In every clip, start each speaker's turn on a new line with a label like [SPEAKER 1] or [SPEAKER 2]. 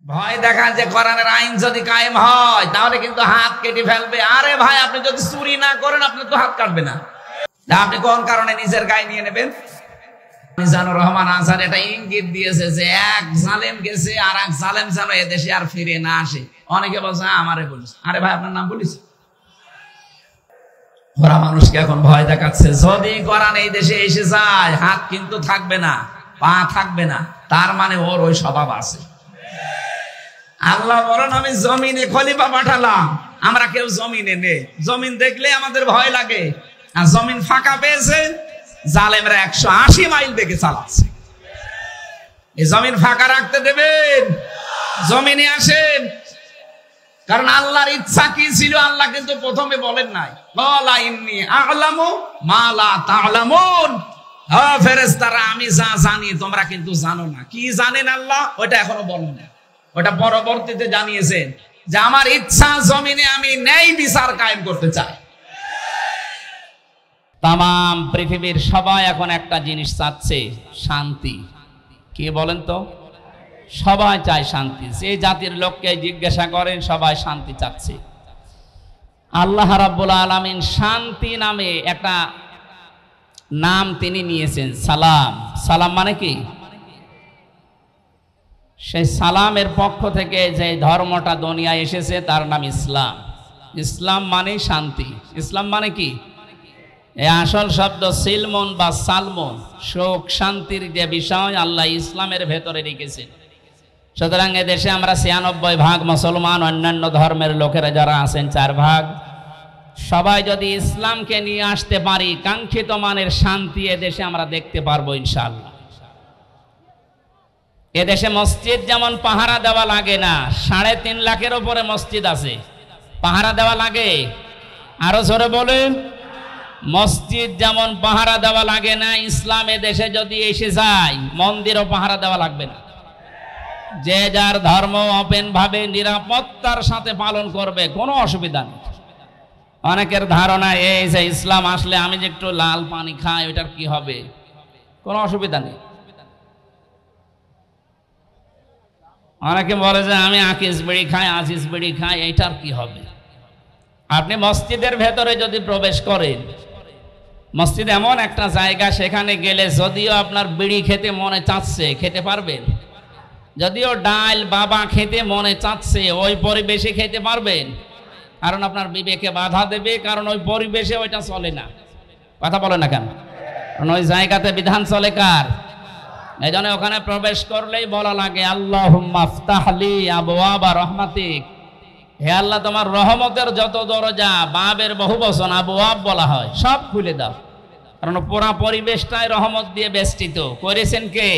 [SPEAKER 1] ভয় দেখান যে কোরআনের আইন যদি কায়েম হয় তাহলে কিন্তু হাত কেটে ফেলবে। আরে ভাই, আপনি যদি চুরি না করেন আপনার তো হাত কাটবে না। আপনি কোন কারণে নিজের গায়ে নিয়ে নেবেন? মিজানুর রহমান আনসার এটা ইঙ্গিত দিয়েছে যে এক জালেম গেছে আর এক জালেম যেন এদেশে আর ফিরে না আসে। অনেকে বলছে আমারে বলিস। আরে ভাই, আপনার নাম বলিস? ওরা মানুষকে এখন ভয় দেখাচ্ছে, যদি কোরআন এই দেশে এসে যায় হাত কিন্তু থাকবে না, পা থাকবে না, তার মানে ওর ওই স্বভাব আছে। আল্লাহ বলেন আমি জমিনে খলিফা পাঠালাম, আমরা কেউ জমিনে নেই। জমিন দেখলে আমাদের ভয় লাগে, আর জমিন ফাঁকা পেয়েছে জালেমরা 180 মাইল বেগে চালাচ্ছে। এই জমিন ফাঁকা রাখতে দেবেন? জমিনে আসেন। কারণ আল্লাহর ইচ্ছা কি ছিল আল্লাহ কিন্তু প্রথমে বলেন নাই, ক্বালা ইন্নী আ'লামু মা লা তা'লামুন। হ্যাঁ ফেরেশতারা, আমি যা জানি তোমরা কিন্তু জানো না। কি জানেন আল্লাহ? ওটা এখনো বলেন না, ওটা পরবর্তীতে জানিয়েছেন যে আমার ইচ্ছা জমিনে আমি ন্যায় বিচার কায়েম করতে চাই।
[SPEAKER 2] তাম পৃথিবীর সবাই এখন একটা জিনিস চাচ্ছে, শান্তি। কি বলেন তো? সবাই চায় শান্তি। যে জাতির লোককে জিজ্ঞাসা করেন সবাই শান্তি চাচ্ছে। আল্লাহ রাব্বুল আলামিন শান্তি নামে একটা নাম তিনি নিয়েছেন, সালাম। সালাম মানে কি? সেই সালামের পক্ষ থেকে যে ধর্মটা দুনিয়ায় এসেছে তার নাম ইসলাম। ইসলাম মানে শান্তি। ইসলাম মানে কি? এই আসল শব্দ সিলমন বা সালমন, সুখ শান্তির যে বিষয় আল্লাহ ইসলামের ভেতরে রেখেছেন। সুতরাং এদেশে আমরা 96 ভাগ মুসলমান, অন্যান্য ধর্মের লোকেরা যারা আছেন 4 ভাগ। সবাই যদি ইসলামকে নিয়ে আসতে পারি, কাঙ্ক্ষিত মানের শান্তি এদেশে আমরা দেখতে পারবো ইনশাআল্লাহ। এদেশে মসজিদ যেমন পাহারা দেওয়া লাগে না, 3.5 লাখের উপরে মসজিদ আছে, পাহারা দেওয়া লাগে? আরো জোরে বলেন। মসজিদ যেমন পাহারা দেওয়া লাগে না, ইসলাম এদেশে যদি এসে যায় মন্দিরও পাহারা দেওয়া লাগবে না। যে যার ধর্ম ওপেন ভাবে নিরাপত্তার সাথে পালন করবে, কোনো অসুবিধা নেই। অনেকের ধারণা এই যে ইসলাম আসলে আমি যে একটু লাল পানি খাই ওইটার কি হবে? কোনো অসুবিধা নেই। অনেকে বলে যে আমি আকিস বিড়ি খাই, আজিজ বিড়ি খাই, এইটার কি হবে? আপনি মসজিদের ভেতরে যদি প্রবেশ করেন, মসজিদ এমন একটা জায়গা, সেখানে গেলে যদিও আপনার বিড়ি খেতে মনে চাচ্ছে খেতে পারবেন, যদিও ডাল বাবা খেতে মনে চাচ্ছে ওই পরিবেশে খেতে পারবেন, কারণ আপনার বিবেকে বাধা দেবে, কারণ ওই পরিবেশে ওইটা চলে না। কথা বলে না কেন? কারণ ওই জায়গাতে বিধান চলে কার? এই জন্য ওখানে প্রবেশ করলেই বলা লাগে আল্লাহুম্মা আফতাহলি আবওয়াবা রহমাতিক, হে আল্লাহ তোমার রহমতের যত দরজা, বাবের বহুবচন আবওয়াব বলা হয়, সব খুলে দাও। কারণ পুরা পরিবেশটাই রহমত দিয়ে বেষ্টিত। করেছেন কে?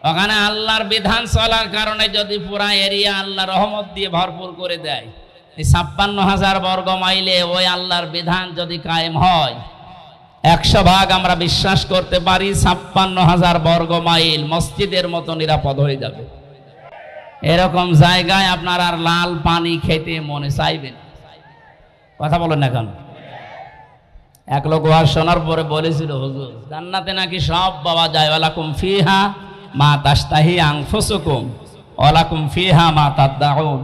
[SPEAKER 2] ওখানে আল্লাহর বিধান চলার কারণে যদি পুরা এরিয়া আল্লাহ রহমত দিয়ে ভরপুর করে দেয়, এই 56,000 বর্গ মাইলে ওই আল্লাহর বিধান যদি কায়েম হয়, 100 ভাগ আমরা বিশ্বাস করতে পারি 56,000 বর্গ মাইল মসজিদের মতো নিরাপদ হয়ে যাবে। এরকম জায়গায় আপনার আর লাল পানি খেতে মনে চাইবেন? কথা বলেন না কেন? এক লোক ওয়াজ শোনার পরে বলেছিল, হুজুর জান্নাতে নাকি সব পাওয়া যায়, ওয়ালাকুম ফিহা মা তাশতাহি আনফুসুকুম ওয়ালাকুম ফিহা মা তাদদাউন।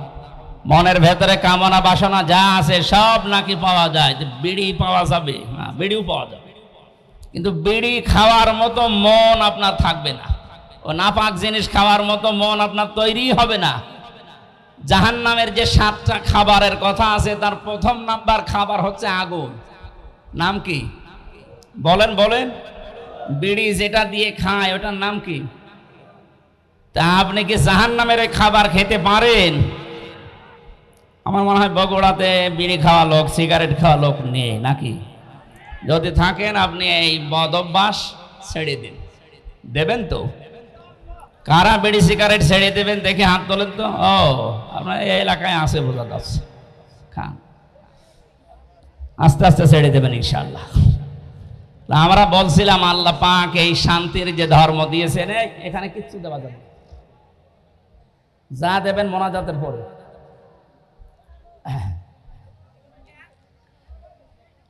[SPEAKER 2] মনের ভেতরে কামনা বাসনা যা আছে সব নাকি পাওয়া যায়। বিড়ি পাওয়া যাবে? হ্যাঁ, বিড়িও পাওয়া যাবে, কিন্তু বিড়ি খাওয়ার মতো মন আপনার থাকবে না। ও নাপাক জিনিস খাওয়ার মতো মন আপনার তৈরি হবে না। জাহান্নামের যে 7টা খাবারের কথা আছে তার প্রথম নাম্বার খাবার হচ্ছে আগুন। নাম কি? বলেন বলেন। বিড়ি যেটা দিয়ে খায় ওটার নাম কি? তা আপনি কি জাহান্নামের খাবার খেতে পারেন? আমার মনে হয় বগুড়াতে বিড়ি খাওয়া লোক, সিগারেট খাওয়া লোক নেই নাকি? যদি থাকেন আপনি এই বদ অভ্যাস ছেড়ে দিন। দেবেন তো? কারা বিড়ি সিগারেট ছেড়ে দেবেন দেখে হাত তোলেন তো। ও, আপনার এই এলাকায় আছে, বোঝা যাচ্ছে। খান, আস্তে আস্তে ছেড়ে দেবেন ইনশাআল্লাহ। আমরা বলছিলাম আল্লাহ পাক এই শান্তির যে ধর্ম দিয়েছেন, এখানে কিচ্ছু দেওয়া যাবে, যা দেবেন মোনাজাতের পরে।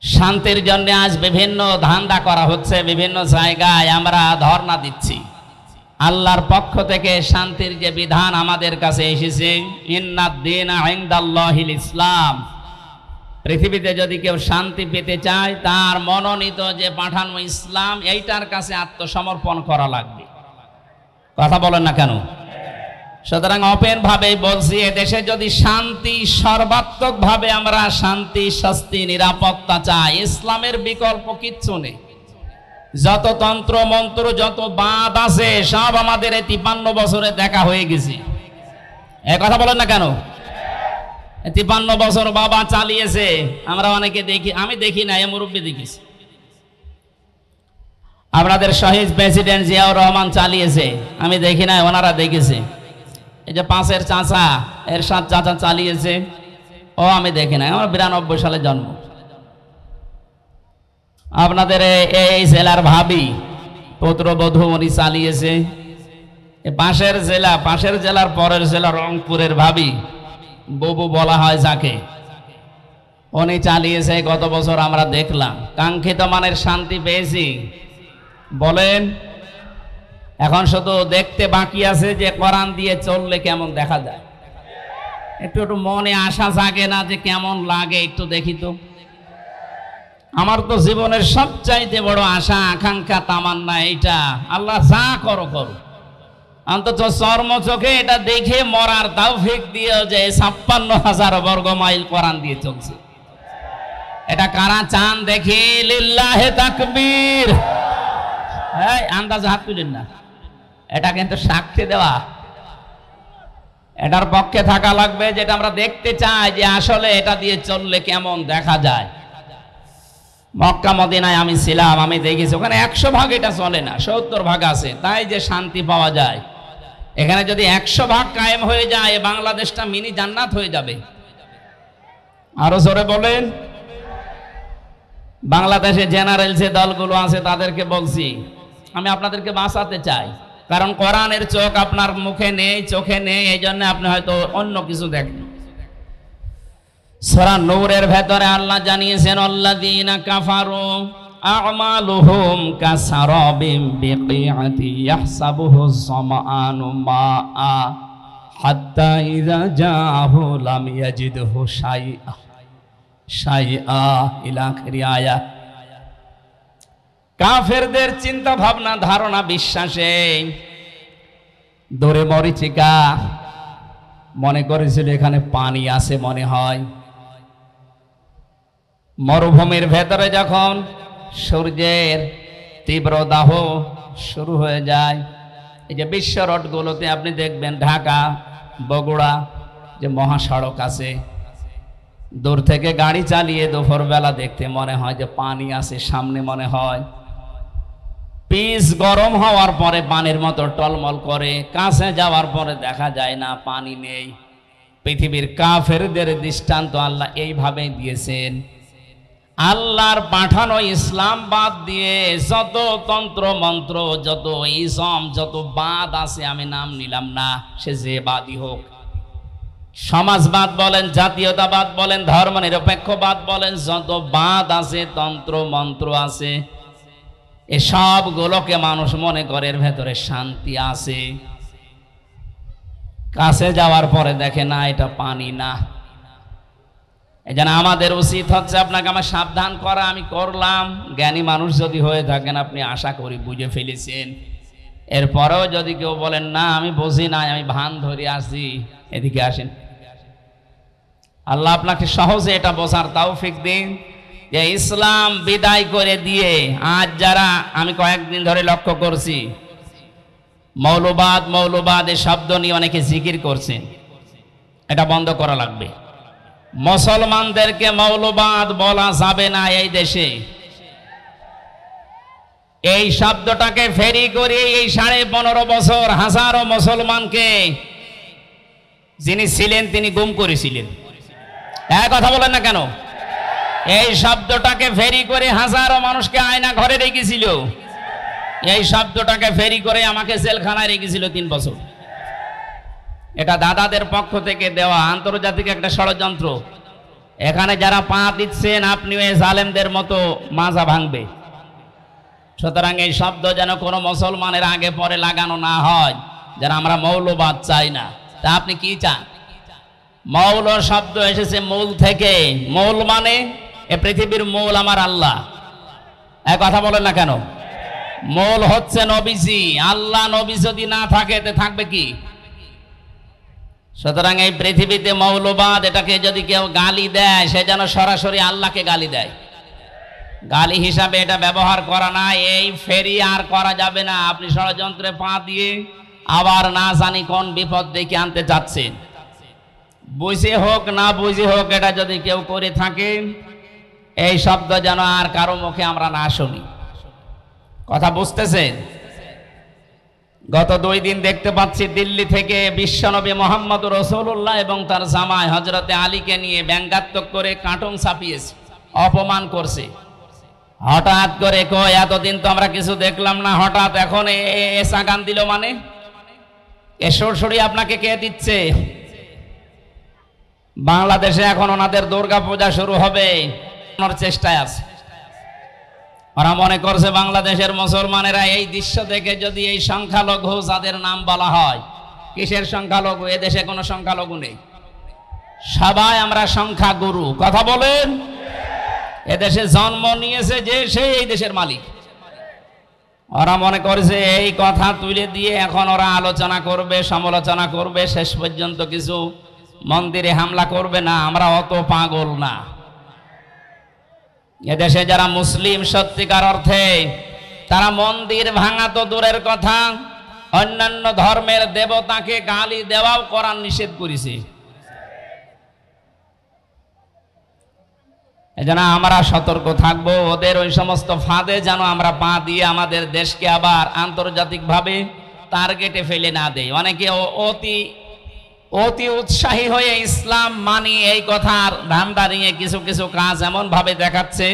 [SPEAKER 2] শান্তির জন্য আজ বিভিন্ন ধান্দা করা হচ্ছে, বিভিন্ন জায়গায় আমরা ধর্ণা দিচ্ছি। আল্লাহর পক্ষ থেকে শান্তির যে বিধান আমাদের কাছে এসেছে, ইন্নাদ-দীনা ইনদাল্লাহিল ইসলাম, পৃথিবীতে যদি কেউ শান্তি পেতে চায় তার মনোনীত যে পাঠানো ইসলাম, এইটার কাছে আত্মসমর্পণ করা লাগবে। কথা বলেন না কেন? সুতরাং ওপেন ভাবে বলছি, এদেশে যদি শান্তি, সর্বাত্মক ভাবে আমরা শান্তি, স্বস্তি, নিরাপত্তা চাই, ইসলামের বিকল্প কিচ্ছু নেই। যত তন্ত্র মন্ত্র, যত বাদ আছে সব আমাদের এই 53 বছরে দেখা হয়ে গেছে। এ কথা বলেন না কেন? 53 বছর বাবা চালিয়েছে, আমরা অনেকে দেখি, আমি দেখি না, এ মুরব্বী দেখিস। আপনাদের শহীদ প্রেসিডেন্ট জিয়াউর রহমান চালিয়েছে, আমি দেখি না, ওনারা দেখেছে। এই যে পাশের চাচা এরশাদ চাচা চালিয়েছে, ও আমি দেখি না, আমার 92 সালে জন্ম। আপনাদের এই জেলার ভাবি পুত্রবধূ উনি চালিয়েছে। পাশের জেলার পরের জেলা রংপুরের ভাবি, ববু বলা হয় যাকে, উনি চালিয়েছে। গত বছর আমরা দেখলাম, কাঙ্ক্ষিত মানের শান্তি পেয়েছি বলেন। এখন শুধু দেখতে বাকি আছে যে কোরআন দিয়ে চললে কেমন দেখা যায়। একটু একটু মনে আশা জাগে না যে কেমন লাগে? একটু দেখি তো। আমার তো জীবনের সবচাইতে বড় আশা, আকাঙ্ক্ষা, তামান্না এইটা, আল্লাহ যা করো করো, অন্তত চর্ম চোখে এটা দেখে মরার তৌফিক দিও যে 56,000 বর্গ মাইল কোরআন দিয়ে চলছে। এটা কারা চান দেখি? লিল্লাহে তাকবীর। এই আন্দাজে হাত তুলেন না, এটা কিন্তু সাক্ষী দেওয়া, এটার পক্ষে থাকা লাগবে, যেটা আমরা দেখতে চাই যে আসলে এটা দিয়ে চললে কেমন দেখা যায়। মক্কা মদিনায় আমি ছিলাম, আমি দেখেছি ওখানে 100 ভাগ এটা চলে না, 70 ভাগ আছে, তাই যে শান্তি পাওয়া যায়। এখানে যদি 100 ভাগ কায়েম হয়ে যায়, বাংলাদেশটা মিনি জান্নাত হয়ে যাবে। আরো জোরে বলেন। বাংলাদেশে জেনারেল যে দলগুলো আছে তাদেরকে বলছি, আমি আপনাদেরকে বাঁচাতে চাই, কারণ কোরআনের চোখ আপনার মুখে নেই, চোখে নেই, এই জন্য আপনি হয়তো অন্য কিছু দেখেন। সূরা নূরের ভেতরে আল্লাহ জানিয়েছেন, আল্লাযীনা কাফারু আ'মালুহুম কাসারাবিম বিকিআতি ইয়াহসাবুহু যামআনু মাআ হাত্তা ইযা জাআহু লাম ইয়াজিদহু শাইআ ইলা আখির আয়াত। কাফেরদের চিন্তা ভাবনা, ধারণা, বিশ্বাসে দূরে মরিচিকা মনে করেছিল এখানে পানি আছে মনে হয়। মরুভূমির ভেতরে যখন সূর্যের তীব্র দাহ শুরু হয়ে যায়, এই যে বিশ্ব রোডগুলোতে আপনি দেখবেন, ঢাকা, বগুড়া যে মহাসড়ক আছে, দূর থেকে গাড়ি চালিয়ে দুপুরবেলা দেখতে মনে হয় যে পানি আছে সামনে, মনে হয় পিচ গরম হওয়ার পরে পানির মতো টলমল করে, কাছে যাওয়ার পরে দেখা যায় না, পানি নেই। পৃথিবীর কাফেরদের দৃষ্টান্ত আল্লাহ এইভাবে দিয়েছেন। আল্লাহর পাঠানো ইসলাম বাদ দিয়ে যত তন্ত্র মন্ত্র, যত ইসম, যত বাদ আছে, আমি নাম নিলাম না, সে যে বাদই হোক, সমাজবাদ বলেন, জাতীয়তাবাদ বলেন, ধর্মনিরপেক্ষবাদ বলেন, যত বাদ আছে, তন্ত্র মন্ত্র আছে, এসবগুলোকে মানুষ মনে করে এর ভেতরে শান্তি আছে। কাছে যাওয়ার পরে দেখে না, এটা পানি না। এই জন্য আমাদের উচিত হচ্ছে আপনাকে আমার সাবধান করা। আমি করলাম, জ্ঞানী মানুষ যদি হয়ে থাকেন আপনি আশা করি বুঝে ফেলেছেন। এরপরেও যদি কেউ বলেন না আমি বুঝি নাই, আমি ভান ধরে আসি, এদিকে আসেন। আল্লাহ আপনাকে সহজে এটা বোঝার তৌফিক দিন যে ইসলাম বিদায় করে দিয়ে আজ যারা, আমি কয়েকদিন ধরে লক্ষ্য করছি, মৌলবাদ এই শব্দ নিয়ে অনেকে জিকির করছেন, এটা বন্ধ করা লাগবে। মুসলমানদেরকে মৌলবাদ বলা যাবে না এই দেশে। এই শব্দটাকে ফেরি করে এই 15.5 বছর হাজারো মুসলমানকে যিনি ছিলেন তিনি গুম করেছিলেন। এক কথা বলেন না কেন? এই শব্দটাকে ফেরি করে হাজারো মানুষকে আয়না ঘরে রেখেছিল। এই শব্দটাকে ফেরি করে আমাকে জেলখানায় রেখেছিল 3 বছর। এটা দাদাদের পক্ষ থেকে দেওয়া আন্তর্জাতিক একটা ষড়যন্ত্র। এখানে যারা পা দিচ্ছেন আপনি ওই জালেমদের মতো মাজা ভাঙবে। সুতরাং এই শব্দ যেন কোনো মুসলমানের আগে পরে লাগানো না হয়, যেন আমরা মৌলবাদ চাই না। তা আপনি কি চান? মৌল শব্দ এসেছে মূল থেকে। মূল মানে এ পৃথিবীর মূল আমার আল্লাহ। এক কথা বলেন না কেন? মূল হচ্ছে নবীজি। আল্লাহ নবী যদি না থাকে তে থাকবে কি? সুতরাং এই পৃথিবীতে মৌলবাদ এটাকে যদি কেউ গালি দেয়, সে যেন সরাসরি আল্লাহকে গালি দেয়। গালি হিসাবে এটা ব্যবহার করা না, এই ফেরি আর করা যাবে না। আপনি ষড়যন্ত্রে পা দিয়ে আবার না জানি কোন বিপদ ডেকে আনতে চাচ্ছেন। বুঝে হোক না বুঝে হোক, এটা যদি কেউ করে থাকে, এই শব্দ যেন আর কারো মুখে আমরা না শুনি। কথা বুঝতেছেন? গত 2 দিন দেখতে পাচ্ছি দিল্লি থেকে বিশ্বনবী মোহাম্মদ রাসূলুল্লাহ এবং তার জামাই হযরতে আলীকে নিয়ে ব্যঙ্গাত্মক করে কার্টুন ছাপিয়েছে, অপমান করছে। হঠাৎ করে কই এতদিন তো আমরা কিছু দেখলাম না, হঠাৎ এখন এসা গান দিল মানে? এ সরসরি আপনাকে কে দিচ্ছে? বাংলাদেশে এখন ওনাদের দুর্গা পূজা শুরু হবে, ওনার চেষ্টায় আছে। ওরা মনে করছে বাংলাদেশের মুসলমানেরা এই দৃশ্য দেখে যদি এই সংখ্যালঘু যাদের নাম বলা হয়, কিসের সংখ্যালঘু? এদেশে কোনো সংখ্যালঘু নেই, সবাই আমরা সংখ্যাগুরু। কথা বলেন? এদেশে জন্ম নিয়েছে যে সেই এই দেশের মালিক। ওরা মনে করছে এই কথা তুলে দিয়ে এখন ওরা আলোচনা করবে, সমালোচনা করবে, শেষ পর্যন্ত কিছু মন্দিরে হামলা করবে না। আমরা অত পাগল না। এদেশে যারা মুসলিম সত্যিকার অর্থে, তারা মন্দির ভাঙা তো দূরের কথা, অন্যান্য ধর্মের দেবতাকে গালি দেওয়াও কোরআন নিষেধ করেছে। এজন্য আমরা সতর্ক থাকবো, ওদের ওই সমস্ত ফাঁদে যেন আমরা পা দিয়ে আমাদের দেশকে আবার আন্তর্জাতিকভাবে টার্গেটে ফেলে না দেয়। অনেকে অতি উৎসাহী হয়ে ইসলাম মানি এই কথার ধান্দা নিয়ে কিছু কিছু কাজ এমন ভাবে দেখাচ্ছে,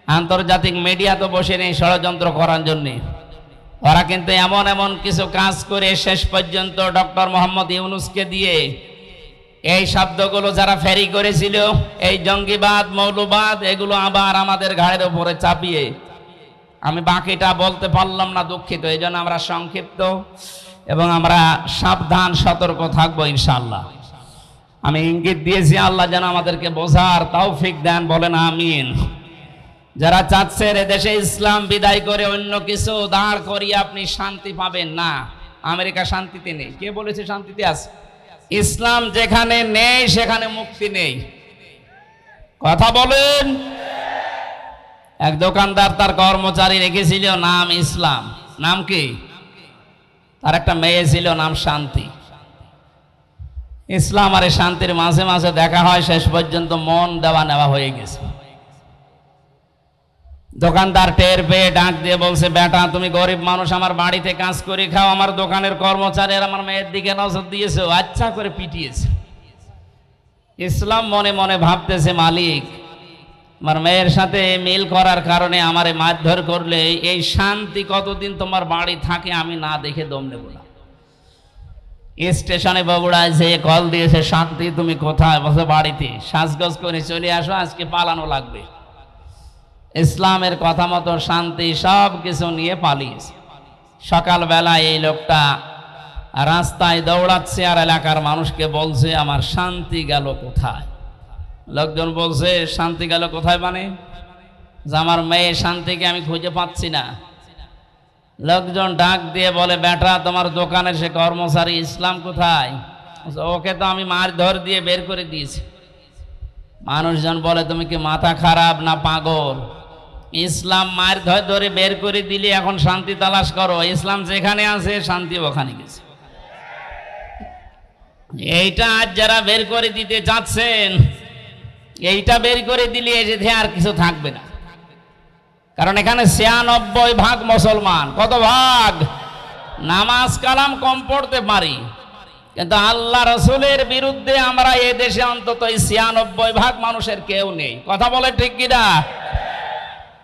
[SPEAKER 2] আন্তর্জাতিক মিডিয়া তো বসে নেই ষড়যন্ত্র করার জন্য। ওরা কিন্তু এমন এমন কিছু কাজ করে শেষ পর্যন্ত ডক্টর মোহাম্মদ ইউনূসকে দিয়ে এই শব্দগুলো যারা ফেরি করেছিল, এই জঙ্গিবাদ, মৌলবাদ, এগুলো আবার আমাদের ঘাড়ের উপরে চাপিয়ে, আমি বাকিটা বলতে পারলাম না, দুঃখিত। এই জন্য আমরা সংক্ষিপ্ত এবং আমরা সাবধান সতর্ক থাকবো ইনশাআল্লাহ। আমি ইঙ্গিত দিয়েছি, আল্লাহ যেন আমাদেরকে বোঝার তৌফিক দেন, বলেন আমিন। যারা চাচ্ছেন এদেশে ইসলাম বিদায় করে অন্য কিছু দাঁড় করিয়ে আপনি শান্তি পাবেন না, আমেরিকা শান্তিতে নেই। কে বলেছে শান্তিতে আছে? ইসলাম যেখানে নেই সেখানে মুক্তি নেই। কথা বলেন? এক দোকানদার তার কর্মচারী রেখেছিল নাম ইসলাম। নাম কি? তার একটা মেয়ে ছিল নাম শান্তি। ইসলাম আর শান্তির মাঝে মাঝে দেখা হয়, শেষ পর্যন্ত মন দেওয়া নেওয়া হয়ে গেছে। দোকানদার টের পেয়ে ডাক দিয়ে বলছে, বেটা তুমি গরিব মানুষ, আমার বাড়িতে কাজ করে খাও, আমার দোকানের কর্মচারী আর আমার মেয়ের দিকে নজর দিয়েছে, আচ্ছা করে পিটিয়েছে। ইসলাম মনে মনে ভাবতেছে, মালিক আমার মেয়ের সাথে মিল করার কারণে আমারে মারধর করলে এই শান্তি কতদিন তোমার বাড়ি থাকে আমি না দেখে দম নেব না। স্টেশনে বগুড়ায় যে কল দিয়েছে, শান্তি তুমি কোথায়? বসে বাড়িতে। সাজগোজ করে চলে আসো, আজকে পালানো লাগবে। ইসলামের কথা মতো শান্তি সব কিছু নিয়ে পালিয়েছে। সকালবেলায় এই লোকটা রাস্তায় দৌড়াচ্ছে আর এলাকার মানুষকে বলছে, আমার শান্তি গেল কোথায়? লোকজন বলছে, শান্তি গেল কোথায় মানে? যে আমার মেয়ে শান্তিকে আমি খুঁজে পাচ্ছি না। লোকজন ডাক দিয়ে বলে, বেটা তোমার দোকানের সে কর্মচারী ইসলাম কোথায়? ওকে তো আমি মারধর দিয়ে বের করে দিয়েছি। মানুষজন বলে, তুমি কি মাথা খারাপ না পাগল? ইসলাম মারধর ধরে বের করে দিলে এখন শান্তি তালাশ করো? ইসলাম যেখানে আছে শান্তি ওখানে গেছে। এইটা আজ যারা বের করে দিতে চাচ্ছেন, এইটা বের করে দিলে এসে আর কিছু থাকবে না। কারণ এখানে ৯৬% মুসলমান। কত ভাগ? নামাজ কালাম কম পড়তে পারি, কিন্তু আল্লাহ রসুলের বিরুদ্ধে আমরা এই দেশে অন্তত ৯৬% মানুষের কেউ নেই। কথা বলে ঠিক কিনা?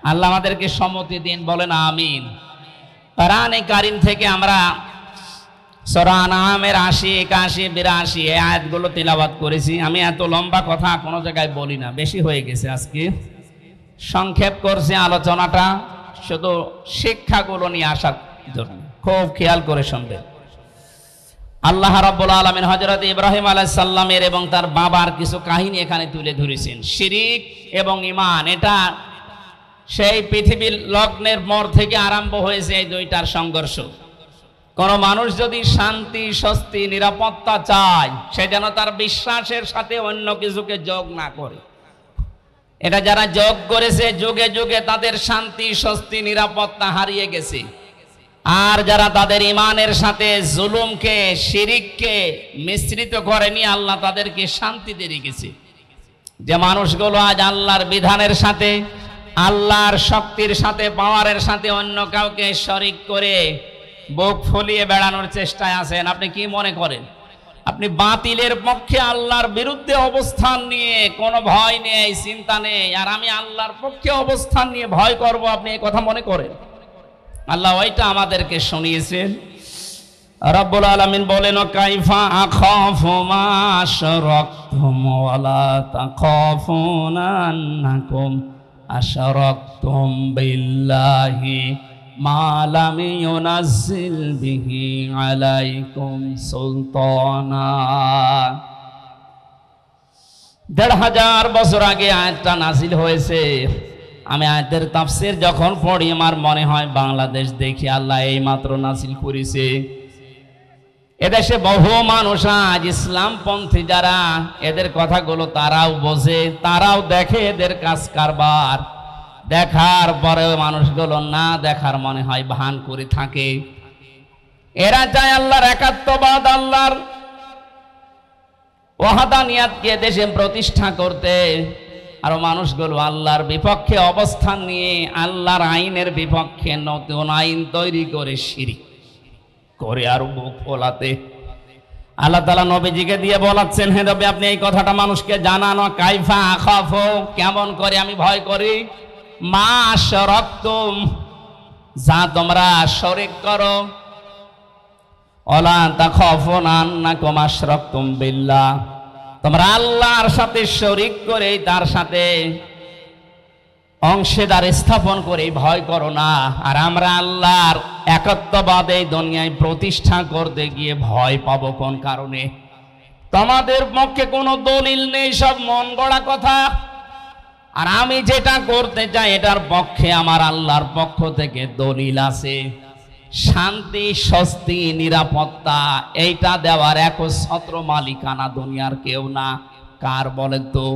[SPEAKER 2] আল্লাহ আমাদেরকে সম্মতি দিন, বলেন আমিন। কোরআনে কারীম থেকে আমরা সূরা আনআমের ৮০, ৮১, ৮২ এই আয়াতগুলো তিলাওয়াত করেছি। আমি এত লম্বা কথা কোনো জায়গায় বলি না, বেশি হয়ে গেছে। আজকে সংক্ষেপ করছি আলোচনাটা, শুধু শিক্ষাগুলো নিয়ে আসার জন্য। খুব খেয়াল করে শুনবেন। আল্লাহ রাব্বুল আলামিন হযরত ইব্রাহিম আলাইহিস সালামের এবং তার বাবার কিছু কাহিনী এখানে তুলে ধরেছেন। শিরিক এবং ঈমান, এটা সেই পৃথিবীর লগ্নের পর থেকে আরম্ভ হয়েছে এই দুইটার সংঘর্ষ। কোন মানুষ যদি শান্তি, স্বস্তি, নিরাপত্তা চায়, সে যেন তার বিশ্বাসের সাথে অন্য কিছুকে যোগ না করে। এটা যারা যোগ করেছে, যুগে যুগে তাদের শান্তি, স্বস্তি, নিরাপত্তা হারিয়ে গেছে। আর যারা তাদের ঈমানের সাথে জুলুমকে, শিরিককে মিশ্রিত করেনি, আল্লাহ তাদেরকে শান্তিতে রেখেছে। যে মানুষগুলো আজ আল্লাহর বিধানের সাথে, আল্লাহর শক্তির সাথে, পাওয়ারের সাথে অন্য কাউকে শরিক করে বুক ফুলিয়ে বেড়ানোর চেষ্টায় আছেন, আপনি কি মনে করেন আপনি বাতিলের পক্ষে, আল্লাহর বিরুদ্ধে অবস্থান নিয়ে কোনো ভয় নেই, চিন্তা নেই, আর আমি আল্লাহর পক্ষে অবস্থান নিয়ে ভয় করব, আপনি এই কথা মনে করেন? আল্লাহ ওইটা আমাদেরকে শুনিয়েছেন। রব্বুল আলামিন বলেন, কাইফা আখাফু মা আশরাকতুম ওয়ালা তাখাফুনা আন্নাকুম আশরাকতুম বিল্লাহি মা লাম ইউনাজ্জিল বিহি আলাইকুম সুলতানা। ১৫০০ বছর আগে আয়াতটা নাজিল হয়েছে। আমি আয়াতের তাফসীর যখন পড়ি, আমার মনে হয় বাংলাদেশ দেখি আল্লাহ এই মাত্র নাজিল করেছে। এদেশে বহু মানুষ আজ ইসলামপন্থী যারা, এদের কথাগুলো তারাও বোঝে, তারাও দেখে এদের কাজ কারবার। দেখার পরেও মানুষগুলো না দেখার মনে হয় ভান করে থাকে। এরা চায় আল্লাহর একাত্মবাদ, আল্লাহর ওয়াহদানিয়াতকে দেশে প্রতিষ্ঠা করতে। আর মানুষগুলো আল্লাহর বিপক্ষে অবস্থান নিয়ে, আল্লাহর আইনের বিপক্ষে নতুন আইন তৈরি করে শিরিক করে আর বুক ফোলাতে। আল্লাহ তাআলা নবীজিকে দিয়ে বলাচ্ছেন, হে নবী আপনি এই কথাটা মানুষকে জানানো, কাইফা আখাফু, কেমন করে আমি ভয় করি, মা আশরাকতুম, যা তোমরা শরীক করো, ওয়ালা তাখাফুনা আন্নাকুম আশরাকতুম বিল্লাহ, তোমরা আল্লাহর সাথে শরীক করে তার সাথে অংশীদার স্থাপন করে ভয় করো না। আর আমরা আল্লাহর একত্ববাদ এই দুনিয়ায় প্রতিষ্ঠা করতে গিয়ে ভয় পাবো কোন কারণে? তোমাদের পক্ষে কোনো দলিল নেই, সব মন গড়া কথা। আর আমি যেটা করতে চাই এটার পক্ষে আমার আল্লাহর পক্ষ থেকে দলিল আছে। শান্তি, স্বস্তি, নিরাপত্তা এইটা দেওয়ার একচ্ছত্র মালিকানা দুনিয়ার কেউ না। কার বলেন তো?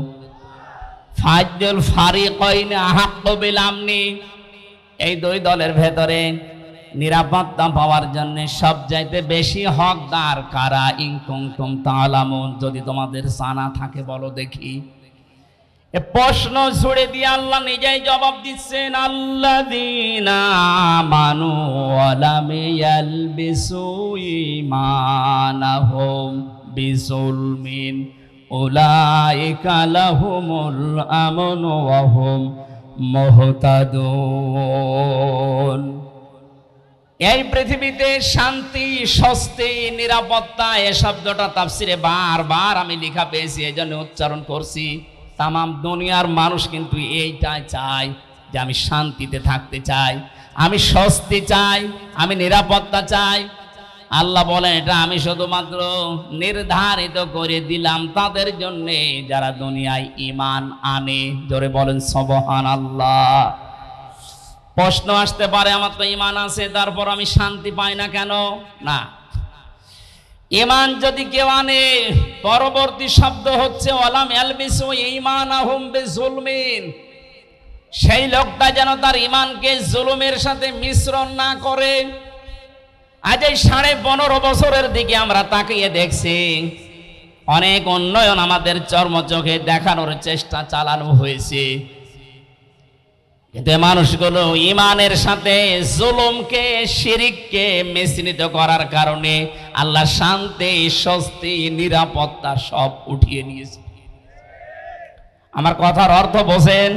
[SPEAKER 2] ফাজলুল ফারিকাইন আহাক্কু বিল আমনি, এই দুই দলের ভেতরে নিরাপত্তা পাওয়ার জন্য সবচাইতে বেশি হকদার কারা? ইন কুনতুম তা'লামুন, যদি তোমাদের জানা থাকে বলো দেখি। এ প্রশ্ন ছুড়ে দিয়ে আল্লাহ নিজেই জবাব দিচ্ছেন, আল্লাযীনা আমানু ওয়া লাম ইয়ালবিসু ঈমানাহুম বিযুলমিন উলাইকা লাহুমুল আমনু ওয়া হুম মুহতাদুন। এই পৃথিবীতে শান্তি, স্বস্তি, নিরাপত্তা এ শব্দটা তাফসিরে বারবার আমি লেখা পেয়েছি, এজন্য উচ্চারণ করছি। তামাম দুনিয়ার মানুষ কিন্তু এইটাই চায় যে আমি শান্তিতে থাকতে চাই, আমি স্বস্তি চাই, আমি নিরাপত্তা চাই। আল্লাহ বলেন এটা আমি শুধুমাত্র নির্ধারিত করে দিলাম তাদের জন্য যারা দুনিয়ায় ঈমান আনে। জোরে বলেন সুবহানাল্লাহ। প্রশ্ন আসতে পারে, আমার তো ঈমান আছে, তারপর আমি শান্তি পাই না কেন? না, ঈমান যদি কেউ আনে, পরবর্তী শব্দ হচ্ছে ওয়ালাম ইয়ালবিসু ঈমানাহুম বিযুলমিন, সেই লোকটা যেন তার ঈমানকে জুলুমের সাথে মিশ্রণ না করে। আজ এই 15.5 বছরের দিকে আমরা তাকিয়ে দেখছি, অনেক উন্নয়ন আমাদের চর্মচোখে দেখানোর চেষ্টা চালানো হয়েছে, কিন্তু মানুষগুলো ঈমানের সাথে জুলুমকে, শিরিককে মিশ্রিত করার কারণে আল্লাহ শান্তি, স্বস্তি, নিরাপত্তা সব উঠিয়ে নিয়েছে। আমার কথার অর্থ বোঝেন?